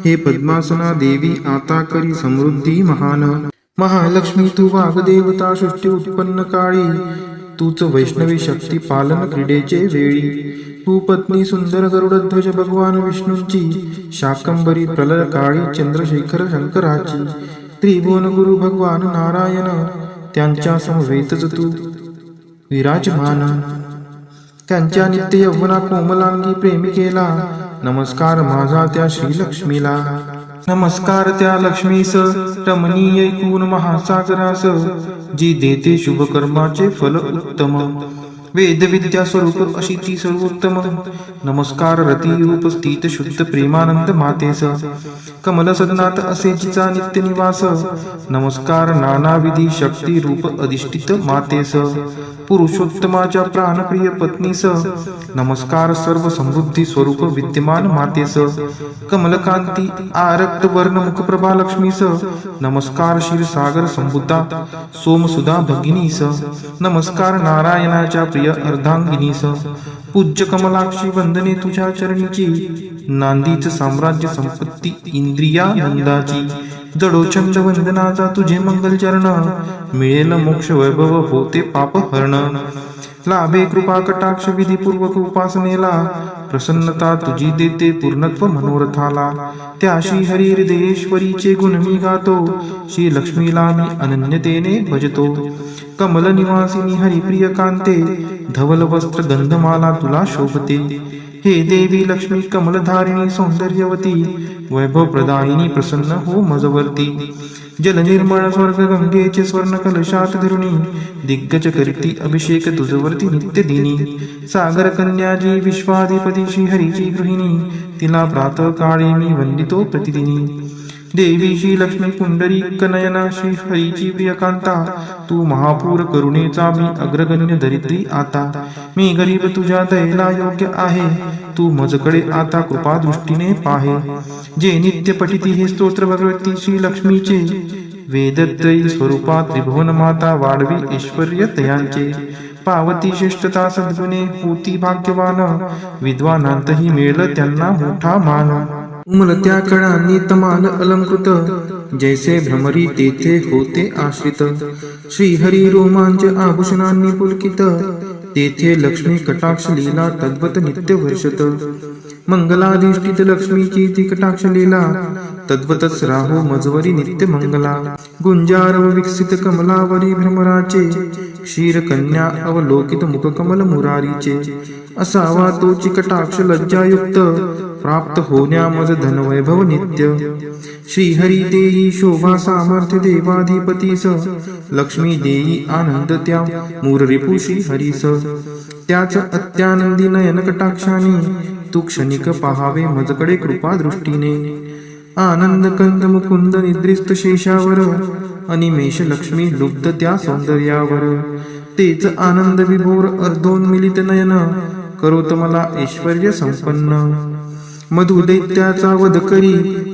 हे पद्मासना देवी आता करी समृद्धी महान. महालक्ष्मी तू वाग्देवता सृष्टी उत्पन्न काळी, तूच वैष्णवी शक्ती पालन क्रीडेचे वेळी. तू पत्नी सुंदर गरुडध्वज भगवान विष्णूंची, शाकंबरी प्रलय काळी चंद्रशेखर शंकराची. त्रिभुवन गुरु भगवान नारायण, त्यांच्या समवेतच तू विराजमान. त्यांच्या नित्य यौवना कोमलांगी प्रेमिकेला, नमस्कार माझा त्या श्रीलक्ष्मीला. नमस्कार त्या लक्ष्मीस रमणीय ऐकून महासागरास, जी देते शुभ कर्माचे फल उत्तम. वेद विद्या स्वरूप अशी ती सर्वोत्तम. नमस्कार रती रूप स्थित शुद्ध प्रेमानंद मातेस, कमल सदनात असे जिचा नित्य निवास. नमस्कार नानाविधी शक्ती रूप अधिष्ठित मातेस, पुरुषोत्तमाच्या प्राणप्रिय पत्नीस. नमस्कार सर्व समृद्धी स्वरूप विद्यमान मातेस, कमलकांती आरक्त वर्ण मुखप्रभा लक्ष्मीस. नमस्कार क्षीरसागर संबुद्धा सोमसुधा भगिनीस. नमस्कार नारायणाच्या प्रिय अर्धांगिनीस. पूज्य कमलाक्षी वंदने तुझ्या चरणीची, नांदीच साम्राज्य संपत्ती इंद्रियानंदाची. जडो छंद वंदनाचा तुझे मंगल चरण, मिळेल मोक्ष वैभव होते पाप हरण. लाभे कृपा कटाक्ष विधीपूर्वक उपासनेला, प्रसन्नता तुझी देते पूर्णत्व मनोरथाला. त्या श्री हरी हृदयेश्वरीचे गुण मी गातो, श्री लक्ष्मीला मी अनन्यतेने भजतो. कमल निवासिनी हरिप्रिय कांते, धवल वस्त्र गंधमाला तुला शोभते. हे देवी लक्ष्मी कमलधारिणी सौंदर्यवती, वैभव प्रदायिनी प्रसन्न हो मजवर्ती. जल निर्मळ स्वर्ग गंगेचे स्वर्ण कलशात धरुणी, दिग्गज करती अभिषेक तुझवरती नित्य दिनी. सागर कन्याजी विश्वाधिपती श्री हरीची गृहिणी, तिला प्रातः काळी मी वंदितो प्रतिदिनी. देवी श्री लक्ष्मी पुंडरी कनयना श्री हरीची प्रियकांता, तू महापूर करुणेचा मी अग्रगण्य दरिद्री आता. मी गरीब तुझ्या दयेला योग्य आहे, तू मजकडे आता कृपा दृष्टीने पाहे. जे नित्य पठिती हे स्तोत्र भगवती श्री लक्ष्मीचे, वेदत्रयी स्वरूपा त्रिभुवन माता वाढवी ऐश्वर्य तयांचे. पावती श्रेष्ठता सद्गुणे होती भाग्यवान, विद्वानांतही मिळेल त्यांना मोठा मान. उमलत्या कळांनी तमाल अलंकृत, जैसे भ्रमरी तेथे होते आश्रित. श्रीहरी रोमांच आभूषणांनी पुलकित, तेथे लक्ष्मी कटाक्ष लीला तद्वत नित्य वर्षत. मंगलाधिष्ठित लक्ष्मीची ती कटाक्ष लीला, तद्वतच राहो मजवरी नित्य मंगला. गुंजार विकसित कमलावरी भ्रमराचे, क्षीर कन्या अवलोकित मुख कमल मुरारीचे. असावा तोची कटाक्ष लज्जायुक्त, प्राप्त होण्या मज धनवैभव नित्य. श्रीहरी देई शोभा सामर्थ्य देवाधिपतीस, लक्ष्मी देई आनंद त्या मूर रिपु श्रीहरीस. त्याच अत्यानंदी नयन कटाक्षाने तू क्षणिक पहावे मजकडे कृपा दृष्टीने. आनंद कंद मुकुंद निद्रिस्त शेषावर, अनिमेष लक्ष्मी लुब्ध त्या सौंदर्यावर. तेच आनंद विभोर अर्धोन्मिलित नयन, करोत मला ऐश्वर्य संपन्न. मधु दैत्याचा वध करी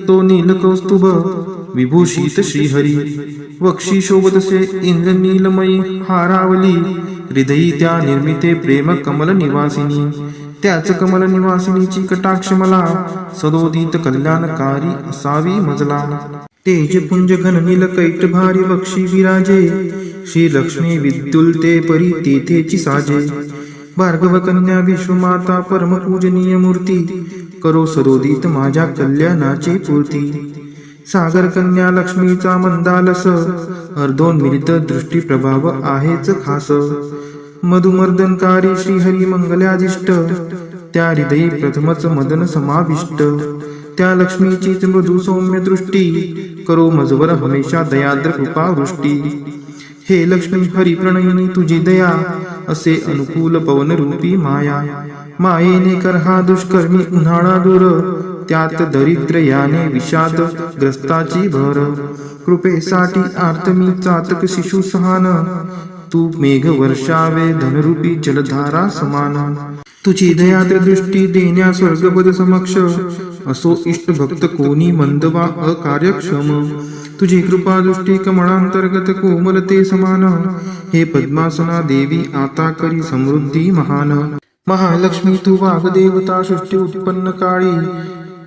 तो नील कौस्तुभ, विभूषित श्रीहरी. वक्षी शोभतसे इंद्र नीलमयी हारावली, हृदयी त्या निर्मिते प्रेम कमल निवासिनी. त्याच कमल निवासिनीची कटाक्ष मला, सदोदित कल्याणकारी असावी मजला. तेज पुंज घन नील कैट भारी वक्षी विराजे, श्री लक्ष्मी विद्युलते परी तेथेची साजे. भार्गव कन्या विश्वमाता परम पूजनीय मूर्ती, करो सदोदित माझ्या कल्याणाची पूर्ती. सागर कन्या लक्ष्मीचा मंदालस, अर्धोन्मिलित दृष्टी प्रभाव आहेच खास. मधुमर्दनकारी श्रीहरी मंगलादिष्ट, त्या हृदयी प्रथमच मदन समाविष्ट. त्या लक्ष्मीचीच मृदू सौम्य दृष्टी, करो मजवर हमेशा दयाद्र कृपा वृष्टी. हे लक्ष्मी हरी प्रणयिनी तुझी दया, असे अनुकूल पवन रूपी माया. मायेने कर हा दुष्कर्मी उन्हाळा दूर, त्यात दरिद्र याने विषाद ग्रस्ताची भर. कृपेसाठी आर्तमी चातक शिशु सहान, तू मेघ वर्षावे धनरूपी जलधारा समान. तुझी दयाद्र दृष्टी देण्या स्वर्गपद समक्ष, असो इष्ट भक्त कोणी मंद वा अकार्यक्षम. तुझी कृपा दृष्टी कमळांतर्गत कोमलते समान, हे पद्मासना देवी आता करी समृद्धी महान. महालक्ष्मी तू वाग्देवता सृष्टी उत्पन्न काळी,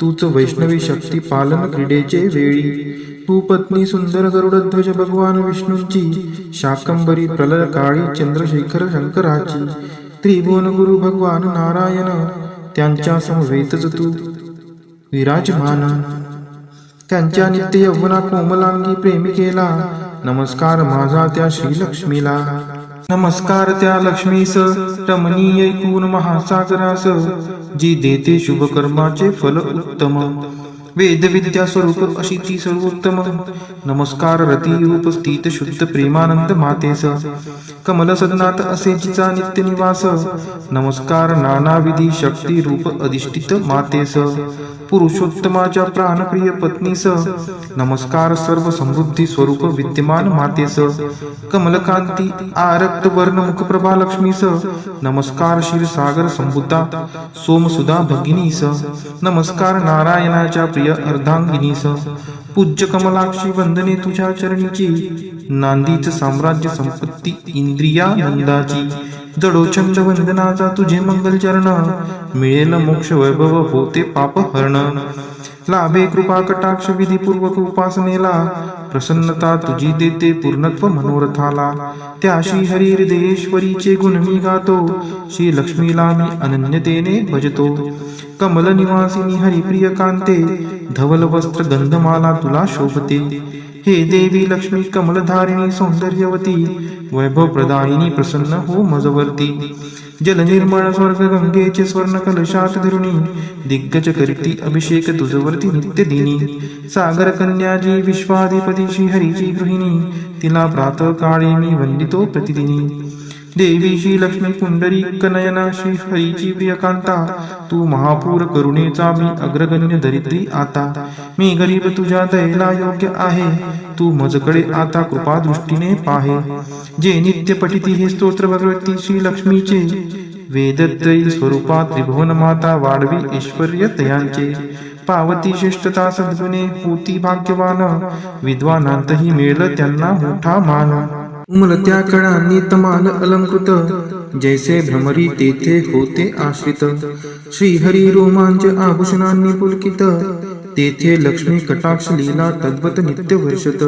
तूच वैष्णवी शक्ती पालन क्रीडेचे वेळी. तू पत्नी सुंदर गरुडध्वज भगवान विष्णूंची, शाकंबरी प्रलय काळी चंद्रशेखर शंकराची. त्रिभुवन गुरु भगवान नारायण, त्यांच्या समवेतच तू विराजमान. त्यांच्या नित्य यौवना कोमलांगी प्रेमिकेला, नमस्कार माझा त्या श्रीलक्ष्मीला. नमस्कार त्या लक्ष्मीस रमणीय ऐकून महासागरास, जी देते शुभ कर्माचे फल उत्तम. वेद विद्या स्वरूप अशी ती सर्वोत्तम. नमस्कार रती रूप स्थित शुद्ध प्रेमानंद मातेस, कमल सदनात असे जिचा नित्य निवास. नमस्कार नानाविधी शक्ती रूप अधिष्ठित मातेस, पुरुषोत्तमाच्या प्राणप्रिय पत्नीस. नमस्कार सर्व समृद्धी स्वरूप विद्यमान मातेस, कमलकांती आरक्त वर्ण मुखप्रभा लक्ष्मीस. नमस्कार क्षीरसागर संभूता सोमसुधा भगिनीस. नमस्कार नारायणाच्या प्रिय अर्धांगिनीस. पूज्य कमलाक्षी वंदने तुझ्या चरणीची, नांदीच साम्राज्य संपत्ती इंद्रियानंदाची. जडोचंद वंदनाचा तुझे मंगल चरण, मिळेल मोक्ष वैभव होते पाप हरण. लाभे कृपा कटाक्ष विधीपूर्वक उपासनेला, प्रसन्नता तुझी देते पूर्णत्व मनोरथाला. त्या श्री हरी हृदयेश्वरीचे गुण मी गातो, श्री लक्ष्मीला मी अनन्यतेने भजतो. कमल निवासिनी हरिप्रिय कांते, धवल वस्त्र गंधमाला तुला शोभते. हे देवी लक्ष्मी कमलधारिणी सौंदर्यवती, वैभव प्रदायिनी प्रसन्न हो मजवर्ती. जल निर्मळ स्वर्ग गंगेचे स्वर्ण कलशात धरुणी, दिग्गज करती अभिषेक तुझवरती नित्य दिनी. सागर कन्याजी विश्वाधिपती श्री हरीची गृहिणी, तिला प्रातः काळी मी वंदितो प्रतिदिनी. देवी श्री लक्ष्मी पुंडरीक नयना श्री हरीची प्रियकांता, तू महापूर करुणेचा मी अग्रगण्य दरिद्री आता. मी गरीब तुझ्या दयेला योग्य आहे, तू मजकडे आता कृपा दृष्टीने पाहे. जे नित्य पठिती हे स्तोत्र भगवती श्री लक्ष्मीचे, वेदत्रयी स्वरूपा त्रिभुवन माता वाढवी ऐश्वर्य तयांचे. पावती श्रेष्ठता सद्गुणे होती भाग्यवान, विद्वानांतही मिळेल त्यांना मोठा मान. उमलत्या कळांनी तमाल अलंकृत, जैसे भ्रमरी तेथे होते आश्रित. श्रीहरी रोमांच आभूषणांनी पुलकित, तेथे लक्ष्मी कटाक्ष लीला तद्वत नित्य वर्षत.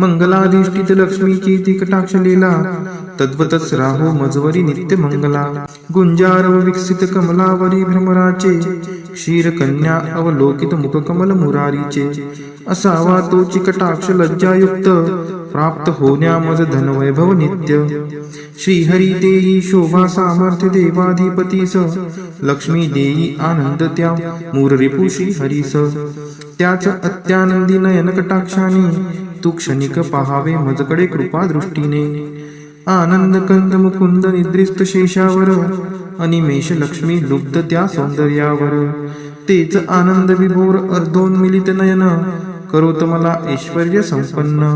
मंगलाधिष्ठित लक्ष्मीची ती कटाक्ष लीला, तद्वतच राहो मजवरी नित्य मंगला. गुंजारव विकसित कमलावरी भ्रमराचे, क्षीर कन्या अवलोकित मुख कमल मुरारीचे. असावा तोची कटाक्ष लज्जायुक्त, प्राप्त होण्या मज धनवैभव नित्य श्रीहरी देई शोभा सामर्थ्य देवाधिपतीस लक्ष्मी देई आनंद त्या मूर रिपू श्रीहरीस त्याच अत्यानंदी नयन कटाक्षाने तू क्षणिक पहावे मजकडे कृपा दृष्टीने आनंद कंद मुकुंद निद्रिस्त शेषावर अनिमेष लक्ष्मी लुब्ध त्या सौंदर्यावर तेच आनंद विभोर अर्धोन्मिलित नयन करोत मला ऐश्वर्य संपन्न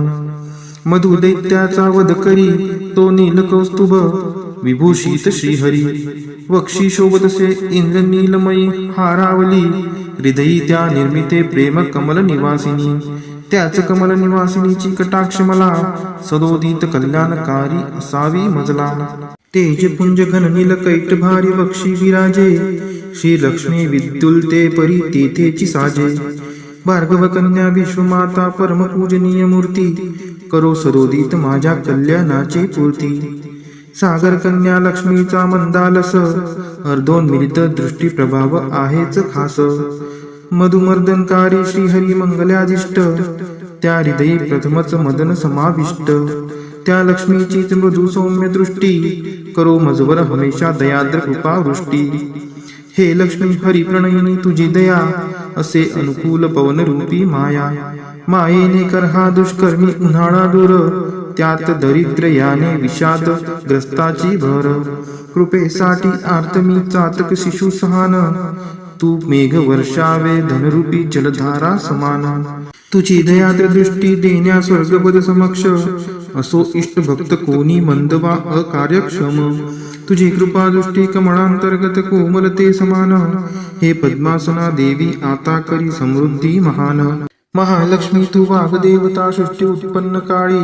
मधु दैत्याचा वध करी तो नीलकौस्तुभ विभूषित श्रीहरी वक्षी शोभतसे इंद्र नीलमयी हारावली हृदयी त्या निर्मिते प्रेम कमल निवासिनी त्याच कमल निवासिनीची कटाक्ष मला सदोदित कल्याणकारी असावी मजला तेज पुंज घन नील कैट भारी वक्षी विराजे श्री लक्ष्मी विद्युल्ते परी तेथेची साजे भार्गव कन्या विश्वमाता परम पूजनीय मूर्ती करो सदोदित माझ्या कल्याणाची पूर्ती सागर कन्या लक्ष्मीचा मंदालस अर्धोन्मिलित दृष्टी प्रभाव आहेच खास मधुमर्दनकारी श्रीहरी मंगलादिष्ट त्या हृदयी प्रथमच मदन समाविष्ट त्या लक्ष्मीचीच मृदू सौम्य दृष्टी करो मजवर हमेशा दयाद्र कृपा वृष्टी हे लक्ष्मी हरी प्रणयिनी तुझी दया असे अनुकूल पवन रूपी माया मायेने कर हा दुष्कर्मी उन्हाळा दूर त्यात दरिद्र याने विषाद ग्रस्ताची भर कृपेसाठी आर्तमी चातक शिशु सहान तू मेघ वर्षावे धनरूपी जलधारा समान तुझी दयाद्र दृष्टी देण्या स्वर्गपद समक्ष असो इष्ट भक्त कोणी मंदवा अकार्यक्षम तुझी कृपा दृष्टी कमळांतर्गत कोमलते समान हे पद्मासना देवी आता करी समृद्धी महान महालक्ष्मी तू वाग्देवता सृष्टी उत्पन्न काळी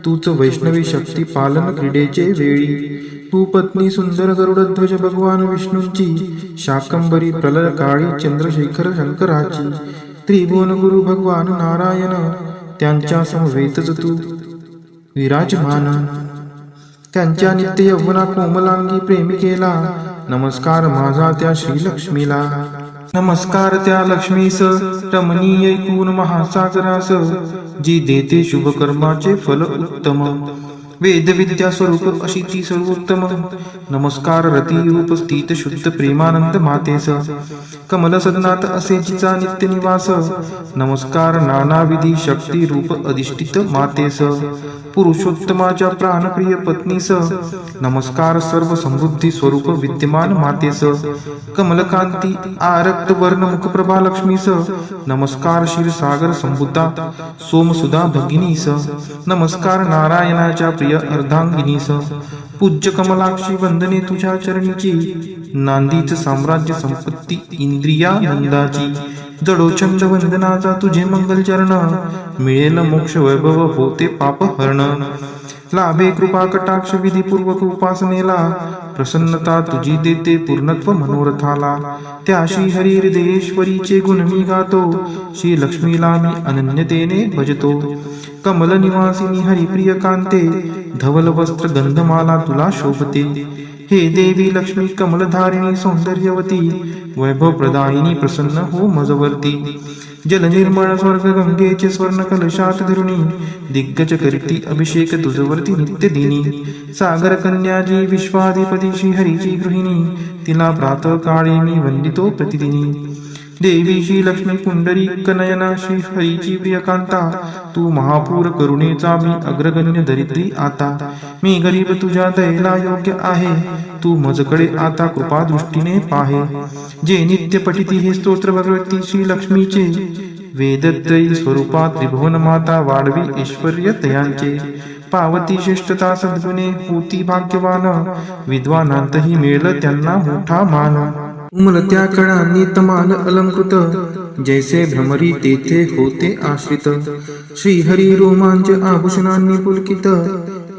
तूच वैष्णवी शक्ती पालन क्रीडेचे वेळी तू पत्नी सुंदर गरुडध्वज भगवान विष्णूंची शाकंबरी प्रलय काळी चंद्रशेखर शंकराची त्रिभुवन गुरु भगवान नारायण त्यांच्या समवेतच तू विराजमान त्यांच्या नित्य यौवना कोमलांगी प्रेमिकेला नमस्कार माझा त्या श्रीलक्ष्मीला नमस्कार त्या लक्ष्मीस रमणीय ऐकून महासागरास जी देते शुभ कर्माचे फल उत्तम वेद विद्या स्वरूप अशी ती सर्वोत्तम नमस्कार रती रूप स्थित शुद्ध प्रेमानंद मातेस कमल सदनात असे जिचा नित्य निवास नमस्कार नानाविधी शक्ती रूप अधिष्ठित मातेस पुरुषोत्तमाच्या प्राणप्रिय पत्नीस नमस्कार सर्व समृद्धी स्वरूप विद्यमान मातेस कमलकांती आरक्त वर्ण मुखप्रभा लक्ष्मीस नमस्कार क्षीरसागर संबुद्धा सोमसुधा भगिनीस नमस्कार नारायणाच्या प्रिय अर्धांगिनीस पूज्य कमलाक्षी वंदने तुझ्या चरणीची नांदीच साम्राज्य संपत्ती इंद्रियानंदाची जडोचंड वंदनाचा तुझे मंगल चरण मिळेल मोक्ष वैभव होते पाप हरण लाभे कृपा कटाक्ष विधीपूर्वक उपासनेला प्रसन्नता तुझी देते पूर्णत्व मनोरथाला त्या श्रीहरी हृदयेश्वरीचे गुण मी गातो श्री लक्ष्मीला मी अनन्यतेने भजतो कमल निवासिनी हरिप्रिय कांते धवल वस्त्र गंधमाला तुला शोभते हे देवी लक्ष्मी कमलधारिणी सौंदर्यवती वैभव प्रदायिनी प्रसन्न हो मजवर्ती जल निर्मळ स्वर्ग गंगेचे स्वर्ण कलशात धरुणी दिग्गज करती अभिषेक तुझवरती नित्य दिनी सागर कन्याजी विश्वाधिपती श्रीहरीची गृहिणी तिला प्रातः काळी मी वंदितो प्रतिदिनी देवी श्री लक्ष्मी पुंडरीक नयना श्री हरीची प्रियकांता तू महापूर करुणेचा मी अग्रगण्य दरिद्री आता मी गरीब तुझ्या दयेला योग्य आहे तू मजकडे आता कृपा दृष्टीने पाहे जे नित्य पठिती हे स्तोत्र भगवती श्री लक्ष्मीचे वेदत्रयी स्वरूपात त्रिभुवन माता वाढवी ऐश्वर्य तयांचे पावती श्रेष्ठता सद्गुणे होती भाग्यवान विद्वानांतही मिळेल त्यांना मोठा मान उमलत्या कळांनी तमाल अलंकृत जैसे भ्रमरी तेथे होते आश्रित श्रीहरी रोमांच आभूषणांनी पुलकित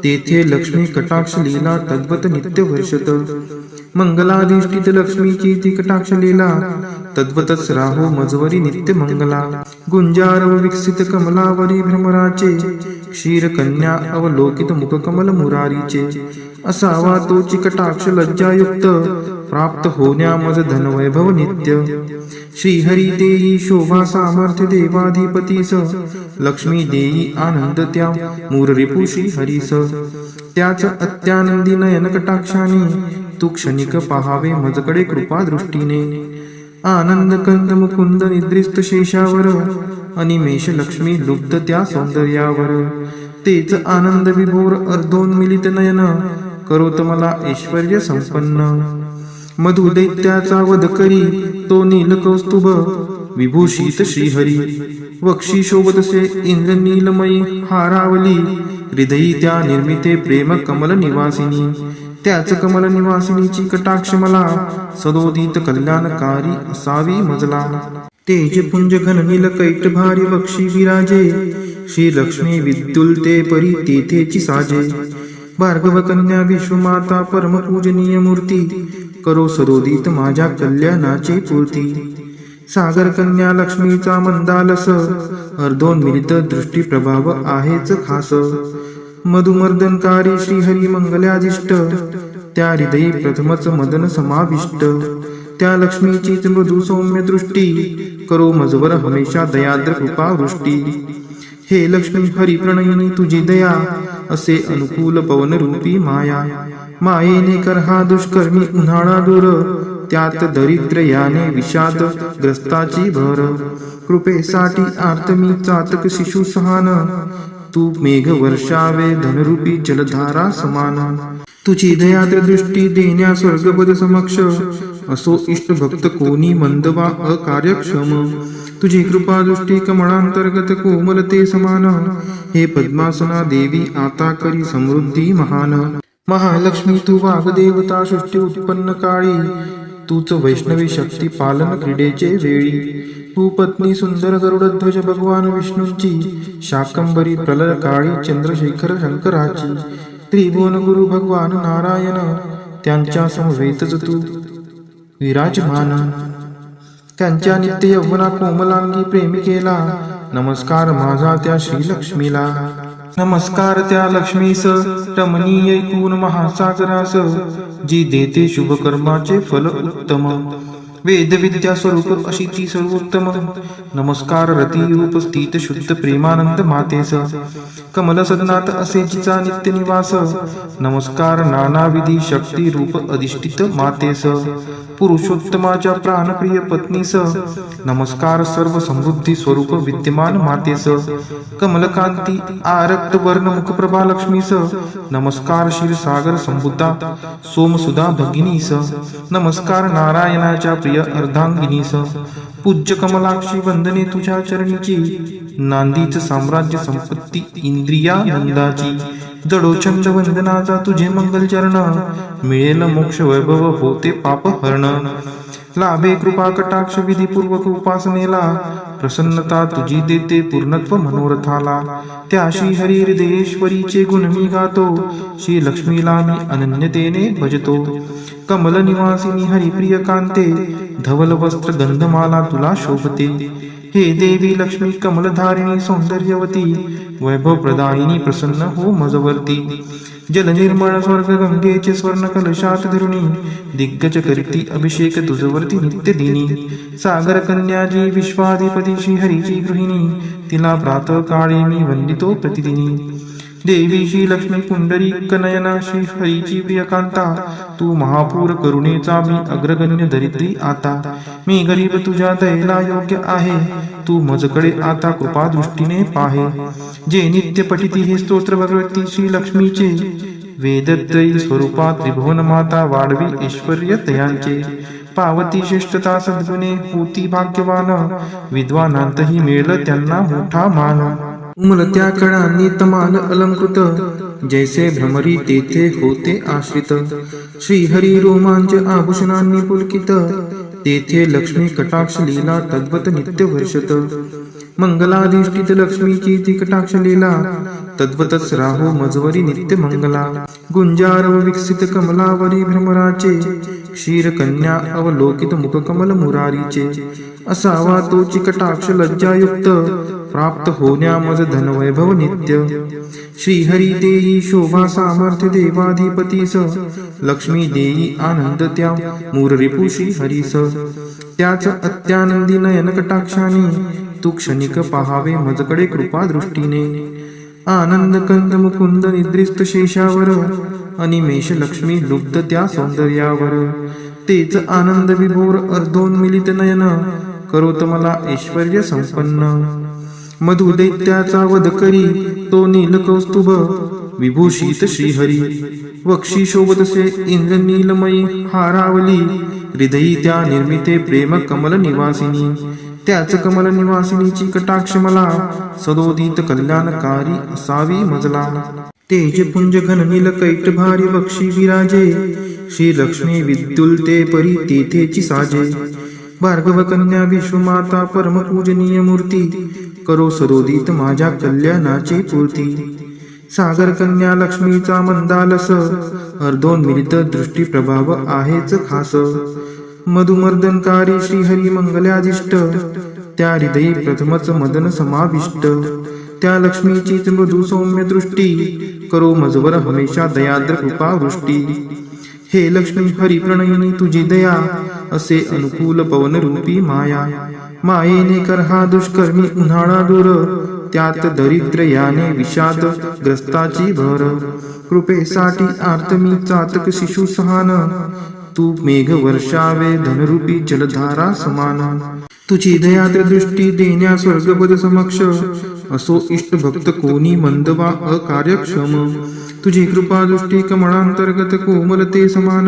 तेथे लक्ष्मी कटाक्ष लीला तद्वत नित्य वर्षत मंगलाधिष्ठित लक्ष्मीची ती कटाक्ष लीला तद्वतच राहो मजवरी नित्य मंगला गुंजार विकसित कमलावरी भ्रमराचे क्षीरकन्या अवलोकित मुखकमल मुरारीचे असावा तोची कटाक्ष लज्जायुक्त प्राप्त होण्या मज धनवैभव नित्य श्रीहरी देई शोभा सामर्थ्य देवाधिपतीस लक्ष्मी देई आनंद त्या मूररिपु श्रीहरीस त्याच अत्यानंदी नयन कटाक्षाने तू क्षणिक पहावे मजकडे कृपा दृष्टीने आनंद कंद मुकुंद निद्रिस्त शेषावर अनिमेष लक्ष्मी लुब्ध त्या सौंदर्यावर तेच आनंद विभोर अर्धोन्मिलित नयन करोत मला ऐश्वर्य संपन्न मधु दैत्याचा वध करी तो नील कौस्तुभ विभूषित श्रीहरी वक्षी शोभतसे इंद्र नीलमयी हारावली हृदयी त्या निर्मिते प्रेम कमल निवासिनी त्याच कमल निवासिनीची कटाक्ष मला सदोदित कल्याणकारी असावी मजला तेज पुंज घन नील कैट भारी वक्षी विराजे श्री लक्ष्मी विद्युलते परी तेथेची साजे भार्गव कन्या विश्वमाता परम पूजनीय मूर्ती करो सदोदित माझ्या कल्याणाची पूर्ती सागर कन्या लक्ष्मीचा मंदालस अर्धोन्मिलित दृष्टी प्रभाव आहेच खास मधुमर्दनकारी श्रीहरी मंगलादिष्ट त्या हृदयी प्रथमच मदन समाविष्ट त्या लक्ष्मीचीच मृदू सौम्य दृष्टी करो मजवर हमेशा दयाद्र कृपा वृष्टी हे लक्ष्मी हरिप्रणयिनी तुझी दया असे अनुकूल पवन रूपी माया मायेने कर हा दुष्कर्मी उन्हाळा दूर त्यात दरिद्र याने विषाद ग्रस्ताची भर कृपेसाठी आर्तमी चातक शिशु सहान तू मेघ वर्षावे धनरूपी जलधारा समान तुझी दयाद्र दृष्टी देण्या स्वर्गपद समक्ष असो इष्ट भक्त कोणी मंदवा अकार्यक्षम तुझी कृपा दृष्टी कमळांतर्गत कोमलते समान हे पद्मासना देवी आता करी समृद्धी महान महालक्ष्मी तू वाग्देवता सृष्टी उत्पन्न काळी तूच वैष्णवी शक्ती पालन क्रीडेचे वेळी तू पत्नी सुंदर गरुडध्वज भगवान विष्णूंची शाकंबरी प्रलय काळी चंद्रशेखर शंकराची त्रिभुवन गुरु भगवान नारायण त्यांच्या समवेतच तू विराजमान त्यांच्या नित्य यौवना कोमलांगी प्रेमिकेला नमस्कार माझा त्या श्रीलक्ष्मीला नमस्कार त्या लक्ष्मीस रमणीय ऐकून महासागरास जी देते शुभ कर्माचे फल उत्तम वेद विद्या स्वरूप अशी ती सर्वोत्तम नमस्कार रती रूप स्थित शुद्ध प्रेमानंद मातेस कमल सदनात असे जिचा नित्य निवास नमस्कार नानाविधी शक्ती रूप अधिष्ठित मातेस पुरुषोत्तमाच्या प्राणप्रिय पत्नीस नमस्कार सर्व समृद्धी स्वरूप विद्यमान मातेस कमलकांती आरक्त वर्ण मुखप्रभा लक्ष्मीस नमस्कार क्षीरसागर संबुद्धा सोमसुधा भगिनीस नमस्कार नारायणाच्या प्रिय अर्धांगिनीस पूज्य कमलाक्षी वंदने तुझ्या चरणीची नांदीच साम्राज्य संपत्ती इंद्रियानंदाची जडोछंद वंदनाचा तुझे मंगल चरण मिळेल मोक्ष वैभव होते पाप हरण लाभे कृपा कटाक्ष विधीपूर्वक उपासनेला प्रसन्नता तुझी देते पूर्णत्व मनोरथाला त्या श्री हरी हृदयेश्वरीचे गुण मी गातो श्री लक्ष्मीला मी अनन्यतेने भजतो कमल निवासिनी हरिप्रिय कांते धवल वस्त्र गंधमाला तुला शोभते हे देवी लक्ष्मी कमलधारिणी सौंदर्यवती वैभव प्रदायिनी प्रसन्न हो मजवर्ती जल निर्मळ स्वर्ग गंगेचे स्वर्ण कलशात धरुणी दिग्गज करीती अभिषेक तुझवरती नित्य दिनी सागर कन्याजी विश्वाधिपती श्रीहरीची गृहिणी तिला प्रातः काळी मी वंदितो प्रतिदिनी देवी श्री लक्ष्मी पुंडरी कनयना श्री हरीची प्रियकांता तू महापूर करुणेचा मी अग्रगण्य दरिद्री आता मी गरीब तुझ्या दयेला योग्य आहे तू मजकडे आता कृपा दृष्टीने पाहे जे नित्य पठिती हे स्तोत्र भगवती श्री लक्ष्मीचे वेदत्रयी स्वरूपात त्रिभुवन माता वाढवी ऐश्वर्य तयांचे पावती श्रेष्ठता सद्गुणे होती भाग्यवान विद्वानांतही मिळेल त्यांना मोठा मान उमलत्या कळांनी तमाल अलंकृत जैसे भ्रमरी तेथे होते आश्रित श्रीहरी रोमांच आभूषणांनी पुलकित तेथे लक्ष्मी कटाक्ष लीला तद्वत नित्य वर्षत मंगलाधिष्ठित लक्ष्मीची ती कटाक्ष लीला तद्वतच राहो मजवरी नित्य मंगला गुंजारव विकसित कमलावरी भ्रमराचे क्षीर कन्या अवलोकित मुख कमल मुरारीचे असावा तोची कटाक्ष लज्जायुक्त प्राप्त होण्या मज धनवैभव नित्य. श्रीहरी देई शोभा सामर्थ्य देवाधिपतीस, लक्ष्मी देई आनंद त्या मूर रिपू श्रीहरीस. त्याच अत्यानंदी नयन कटाक्षाने तू क्षणिक पहावे मजकडे कृपा दृष्टीने. आनंद कंद मुकुंद निद्रिस्त शेषावर, अनिमेष लक्ष्मी लुब्ध त्या सौंदर्यावर. तेच आनंद विभोर अर्धोन्मिलित नयन, करोत मला ऐश्वर्य संपन्न. मधु दैत्याचा वध करी तो नील कौस्तुभ, विभूषित श्रीहरी. वक्षी शोभतसे इंद्र नीलमयी हारावली, हृदयी त्या निर्मिते प्रेम कमल निवासिनी. त्याच कमल निवासिनीची कटाक्ष मला, सदोदित कल्याणकारी असावी मजला. तेज पुंज घन नील कैट भारी वक्षी विराजे, श्री लक्ष्मी विद्युल्ते परी तेथेची साजे. भार्गव कन्या विश्वमाता परम पूजनीय मूर्ती, करो सरोदित माझ्या कल्याणाची पूर्ती. सागर कन्या लक्ष्मीचा मंदालस, अर्धोन्मिलित दृष्टी प्रभाव आहेच खास. मधुमर्दनकारी श्रीहरी मंगल्यादिष्ट, त्या हृदयी प्रथमच मदन समाविष्ट. त्या लक्ष्मीचीच मृदू सौम्य दृष्टी, करो मजवर हमेशा दयाद्र कृपा वृष्टी. हे लक्ष्मी हरी प्रणयिनी तुझी दया, असे अनुकूल पवन रूपी माया. मायेने कर हा दुष्कर्मी उन्हाळा दूर, त्यात दरिद्र याने विषाद ग्रस्ताची भर. कृपेसाठी आर्त मी चातक शिशु सहान, तू मेघ वर्षावे धनरूपी जलधारा समान. तुझी दयाद्र दृष्टी देण्या स्वर्गपद समक्ष, असो इष्ट भक्त कोणी मंद वा अकार्यक्षम. तुझी कृपा दृष्टी कमळांतर्गत कोमलते समान,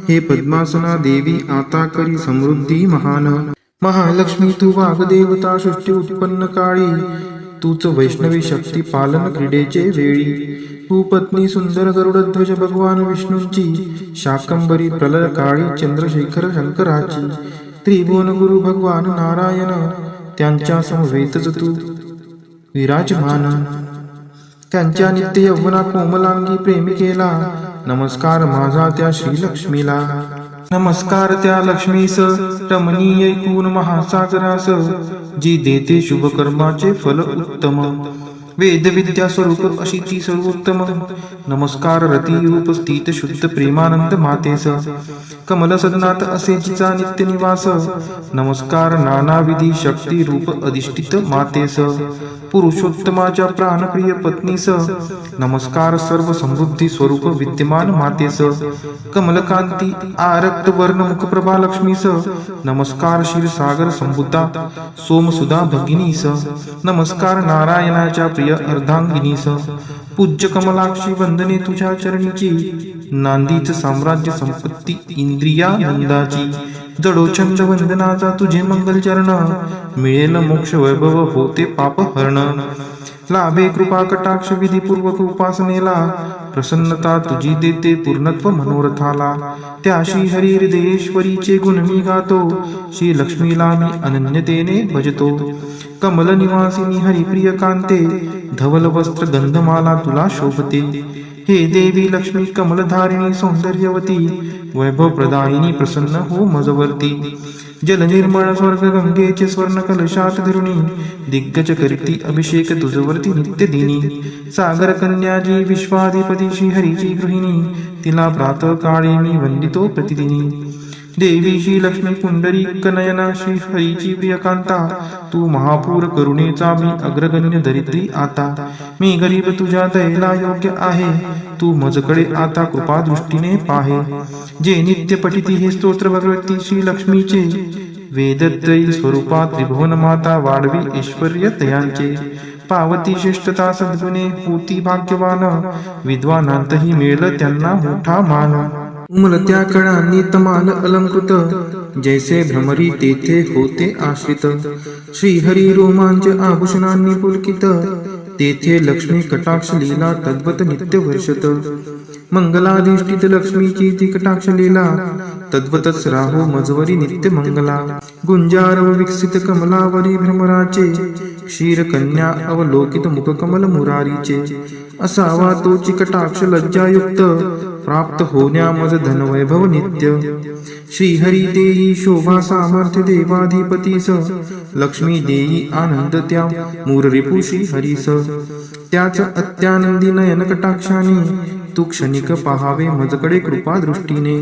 हे पद्मासना देवी आता करी समृद्धी महान. महालक्ष्मी तू वाग्देवता सृष्टी उत्पन्न काळी, तूच वैष्णवी शक्ती पालन क्रीडेचे वेळी. तू पत्नी सुंदर गरुडध्वज भगवान विष्णूंची, शाकंबरी प्रलय काळी चंद्रशेखर शंकराची. त्रिभुवन गुरु भगवान नारायण, त्यांच्या समवेतच तू विराजमान. त्यांच्या नित्य यौवना कोमलांगी प्रेमिकेला, नमस्कार माझा त्या श्रीलक्ष्मीला. नमस्कार त्या लक्ष्मीस रमणीय ऐकून महासागरास, जी देते शुभ कर्माचे फल उत्तम. वेद विद्या स्वरूप अशी ती सर्वोत्तम. नमस्कार रती रूप स्थित शुद्ध प्रेमानंद मातेस, कमल सदनात असे जिचा नित्य निवास. नमस्कार नानाविधी शक्ती रूप अधिष्ठित मातेस, पुरुषोत्तमाच्या प्राणप्रिय पत्नीस. नमस्कार सर्व समृद्धी स्वरूप विद्यमान मातेस, कमलकांती आरक्त वर्ण मुखप्रभा लक्ष्मीस. नमस्कार क्षीरसागर संभूता सोमसुधा भगिनीस. नमस्कार नारायणाच्या प्रिय अर्धांगिनीस. पूज्य कमलाक्षी वंदने तुझ्या चरणीची, नांदीच साम्राज्य संपत्ती इंद्रियानंदाची. जडो छंद वंदनाचा तुझे मंगल चरण, मिळेल मोक्ष वैभव होते पाप हरण. लाभे कृपा कटाक्ष विधीपूर्वक उपासनेला, प्रसन्नता तुझी देते पूर्णत्व मनोरथाला. त्या श्री हरी हृदयेश्वरीचे गुण मी गातो, श्री लक्ष्मीला मी अनन्यतेने भजतो. कमल निवासिनी हरिप्रिय कांते, धवल वस्त्र गंधमाला तुला शोभते. हे देवी लक्ष्मी कमलधारिणी सौंदर्यवती, वैभव प्रदायिनी प्रसन्न हो मजवर्ती. जल निर्मळ स्वर्ग गंगेचे स्वर्ण कलशात धरुणी, दिग्गज करीती अभिषेक तुझवरती नित्य दिनी. सागर कन्याजी विश्वाधिपती श्रीहरीची गृहिणी, तिला प्रातः काळी मी वंदितो प्रतिदिनी. देवी श्री लक्ष्मी पुंडरी कनयना श्री हरीची प्रियकांता, तू महापूर करुणेचा मी अग्रगण्य दरिद्री आता. मी गरीब तुझ्या दयेला योग्य आहे, तू मजकडे आता कृपा दृष्टीने पाहे. जे नित्य पठिती हे स्तोत्र भगवती श्री लक्ष्मीचे, वेदत्रयी स्वरूपा त्रिभुवन माता वाढवी ऐश्वर्य तयांचे. पावती श्रेष्ठता सद्गुणे होती भाग्यवान, विद्वानांतही मिळेल त्यांना मोठा मान. उमलत्या कळांनी तमाल अलंकृत, जैसे भ्रमरी तेथे होते आश्रित. श्रीहरी रोमांच आभूषणांनी पुलकित, तेथे लक्ष्मी कटाक्ष लीला तद्वत नित्य वर्षत. मंगलाधिष्ठित लक्ष्मीची ती कटाक्ष लीला, तद्वतच राहो मजवरी नित्य मंगला. गुंजारव विकसित कमलावरी भ्रमराचे, क्षीर कन्या अवलोकित मुख कमल मुरारीचे. असावा तोची कटाक्ष लज्जायुक्त, प्राप्त होण्या मज धनवैभव नित्य. श्रीहरी देई शोभा सामर्थ्य देवाधिपतीस, लक्ष्मी देई आनंद त्या मूर रिपू श्रीहरीस. त्याच अत्यानंदी नयन कटाक्षाने तू क्षणिक पहावे मजकडे कृपा दृष्टीने.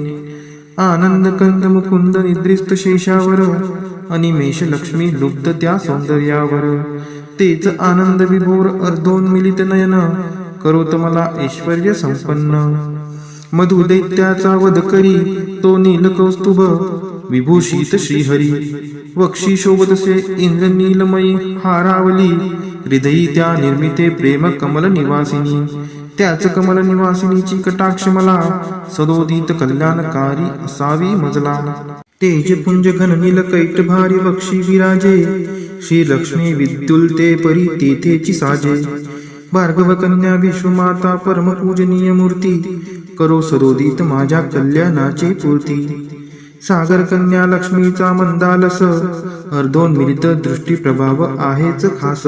आनंद कंद मुकुंद निद्रिस्त शेषावर, अनिमेष लक्ष्मी लुब्ध त्या सौंदर्यावर. तेच आनंद विभोर अर्धोन्मिलित नयन, करोत मला ऐश्वर्य संपन्न. मधु दैत्याचा वध करी तो नील कौस्तुभ, विभूषित श्रीहरी. वक्षी शोभतसे इंद्र नीलमयी हारावली, हृदयी त्या निर्मिते प्रेम कमल निवासिनी. त्याच कमल निवासिनीची कटाक्ष मला, सदोदित कल्याणकारी असावी मजला. तेज पुंज घन नील कैट भारी वक्षी विराजे, श्री लक्ष्मी विद्युलते परी तेथेची साजे. भार्गव कन्या विश्वमाता परम पूजनीय मूर्ती, करो सदोदित माझ्या कल्याणाची पूर्ती. सागर कन्या लक्ष्मीचा मंदालस, अर्धोन्मिलित दृष्टी प्रभाव आहेच खास.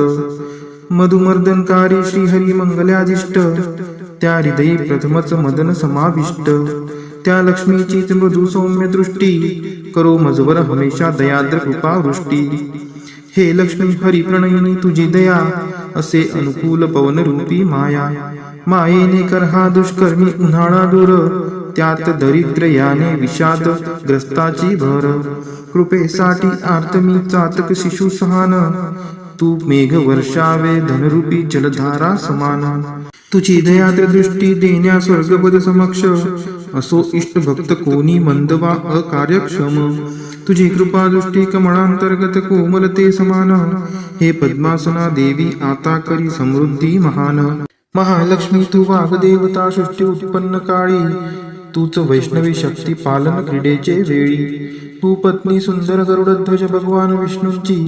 मधुमर्दनकारी श्रीहरी मंगल्यादिष्ट, त्या हृदयी प्रथमच मदन समाविष्ट. त्या लक्ष्मीचीच मृदू सौम्य दृष्टी, करो मजवर हमेशा दयाद्र कृपा वृष्टी. हे लक्ष्मी हरी प्रणयिनी तुझी दया, असे अनुकूल पवन रूपी माया. मायेने कर हा दुष्कर्मी उन्हाळा दूर, त्यात दरिद्र याने विषाद ग्रस्ताची भर. कृपेसाठी आर्त मी चातक शिशु सहान, तू मेघ वर्षावे धनरूपी जलधारा समान. तुझी दयाद्र दृष्टी देण्या स्वर्गपद समक्ष, असो इष्ट भक्त कोणी मंद वा अकार्यक्षम. तुझी कृपा दृष्टी कमळांतर्गत कोमलते समान, हे पद्मासना देवी आता करी समृद्धी महान. महालक्ष्मी तू वाग्देवता सृष्टी उत्पन्न काळी, तूच वैष्णवी शक्ती पालन क्रीडेचे वेळी. तू पत्नी सुंदर गरुडध्वज भगवान विष्णूंची,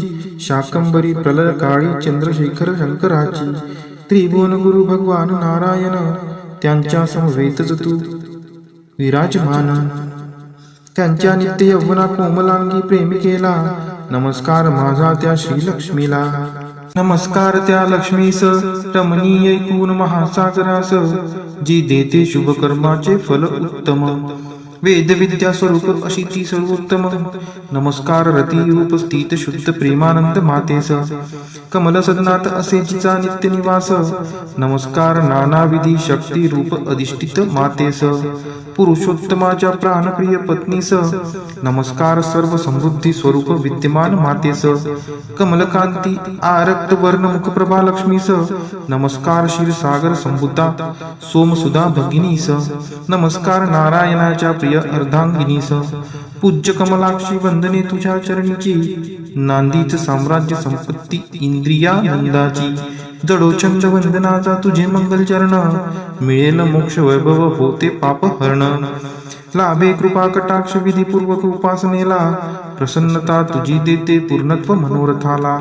शाकंभरी प्रलय काळी चंद्रशेखर शंकराची. त्रिभुवन गुरु भगवान नारायण, त्यांच्या समवेतच तू विराजमान. त्यांच्या नित्य यौवना कोमलांगी प्रेमिकेला, नमस्कार माझा त्या श्रीलक्ष्मीला. नमस्कार त्या लक्ष्मीस रमणीय ऐकून महासागरास, जी देते शुभ कर्माचे फल उत्तम. वेद विद्या स्वरूप अशी ती सर्वोत्तम. नमस्कार रती रूप स्थित शुद्ध प्रेमानंद मातेस, कमल सदनात असे जिचा नित्य निवास. नमस्कार नानाविधी शक्ती रूप अधिष्ठित मातेस, पुरुषोत्तमाच्या प्राणप्रिय पत्नीस. नमस्कार सर्व समृद्धी स्वरूप विद्यमान मातेस, कमलकांती आरक्त वर्ण मुखप्रभा लक्ष्मीस. नमस्कार क्षीरसागर संभूता सोमसुधा भगिनीस. नमस्कार नारायणाच्या प्रिय अर्धांगिनीस. पूज्य कमलाक्षी वंदने तुझ्या चरणीची, नांदीच साम्राज्य संपत्ती इंद्रियानंदाची. जडोचंद वंदनाचा तुझे मंगल चरण, मिळेल मोक्ष वैभव होते पाप हरण. लाभे कृपा कटाक्ष विधीपूर्वक उपासनेला, प्रसन्नता तुझी देते पूर्णत्व मनोरथाला.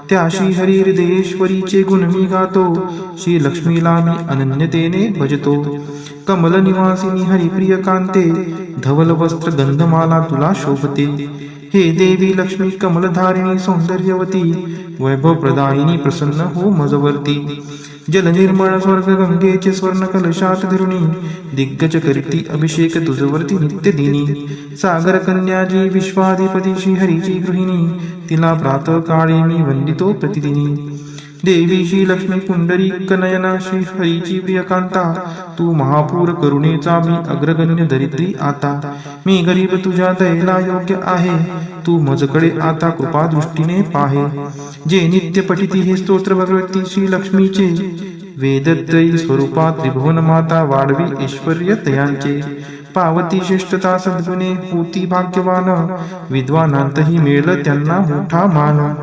त्या श्री हरी हृदयेश्वरीचे गुण मी गातो, श्री लक्ष्मीला मी अनन्यतेने भजतो. कमल निवासिनी हरिप्रिय कांते, धवल वस्त्र गंधमाला तुला शोभते. हे देवी लक्ष्मी कमलधारिणी सौंदर्यवती, वैभव प्रदायिनी प्रसन्न हो मजवर्ती. जल निर्मळ स्वर्ग गंगेचे स्वर्ण कलशात धरुणी, दिग्गज करती अभिषेक तुझवरती नित्य दिनी. सागर कन्याजी विश्वाधिपती श्री हरीची गृहिणी, तिला प्रातः काळी मी वंदितो प्रतिदिनी. देवी श्री लक्ष्मी पुंडरीक नयना श्री हरीची प्रियकांता, तू महापूर करुणेचा मी अग्रगण्य दरिद्री आता. मी गरीब तुझ्या दयेला योग्य आहे, तू मजकडे आता कृपा दृष्टीने पाहे. जे नित्य पठिती हे स्तोत्र भगवती श्री लक्ष्मीचे, वेदत्रयी स्वरूपा त्रिभुवन माता वाढवी ऐश्वर्य तयांचे. पावती श्रेष्ठता सद्गुणे होती भाग्यवान, विद्वानांतही मिळेल त्यांना मोठा मान.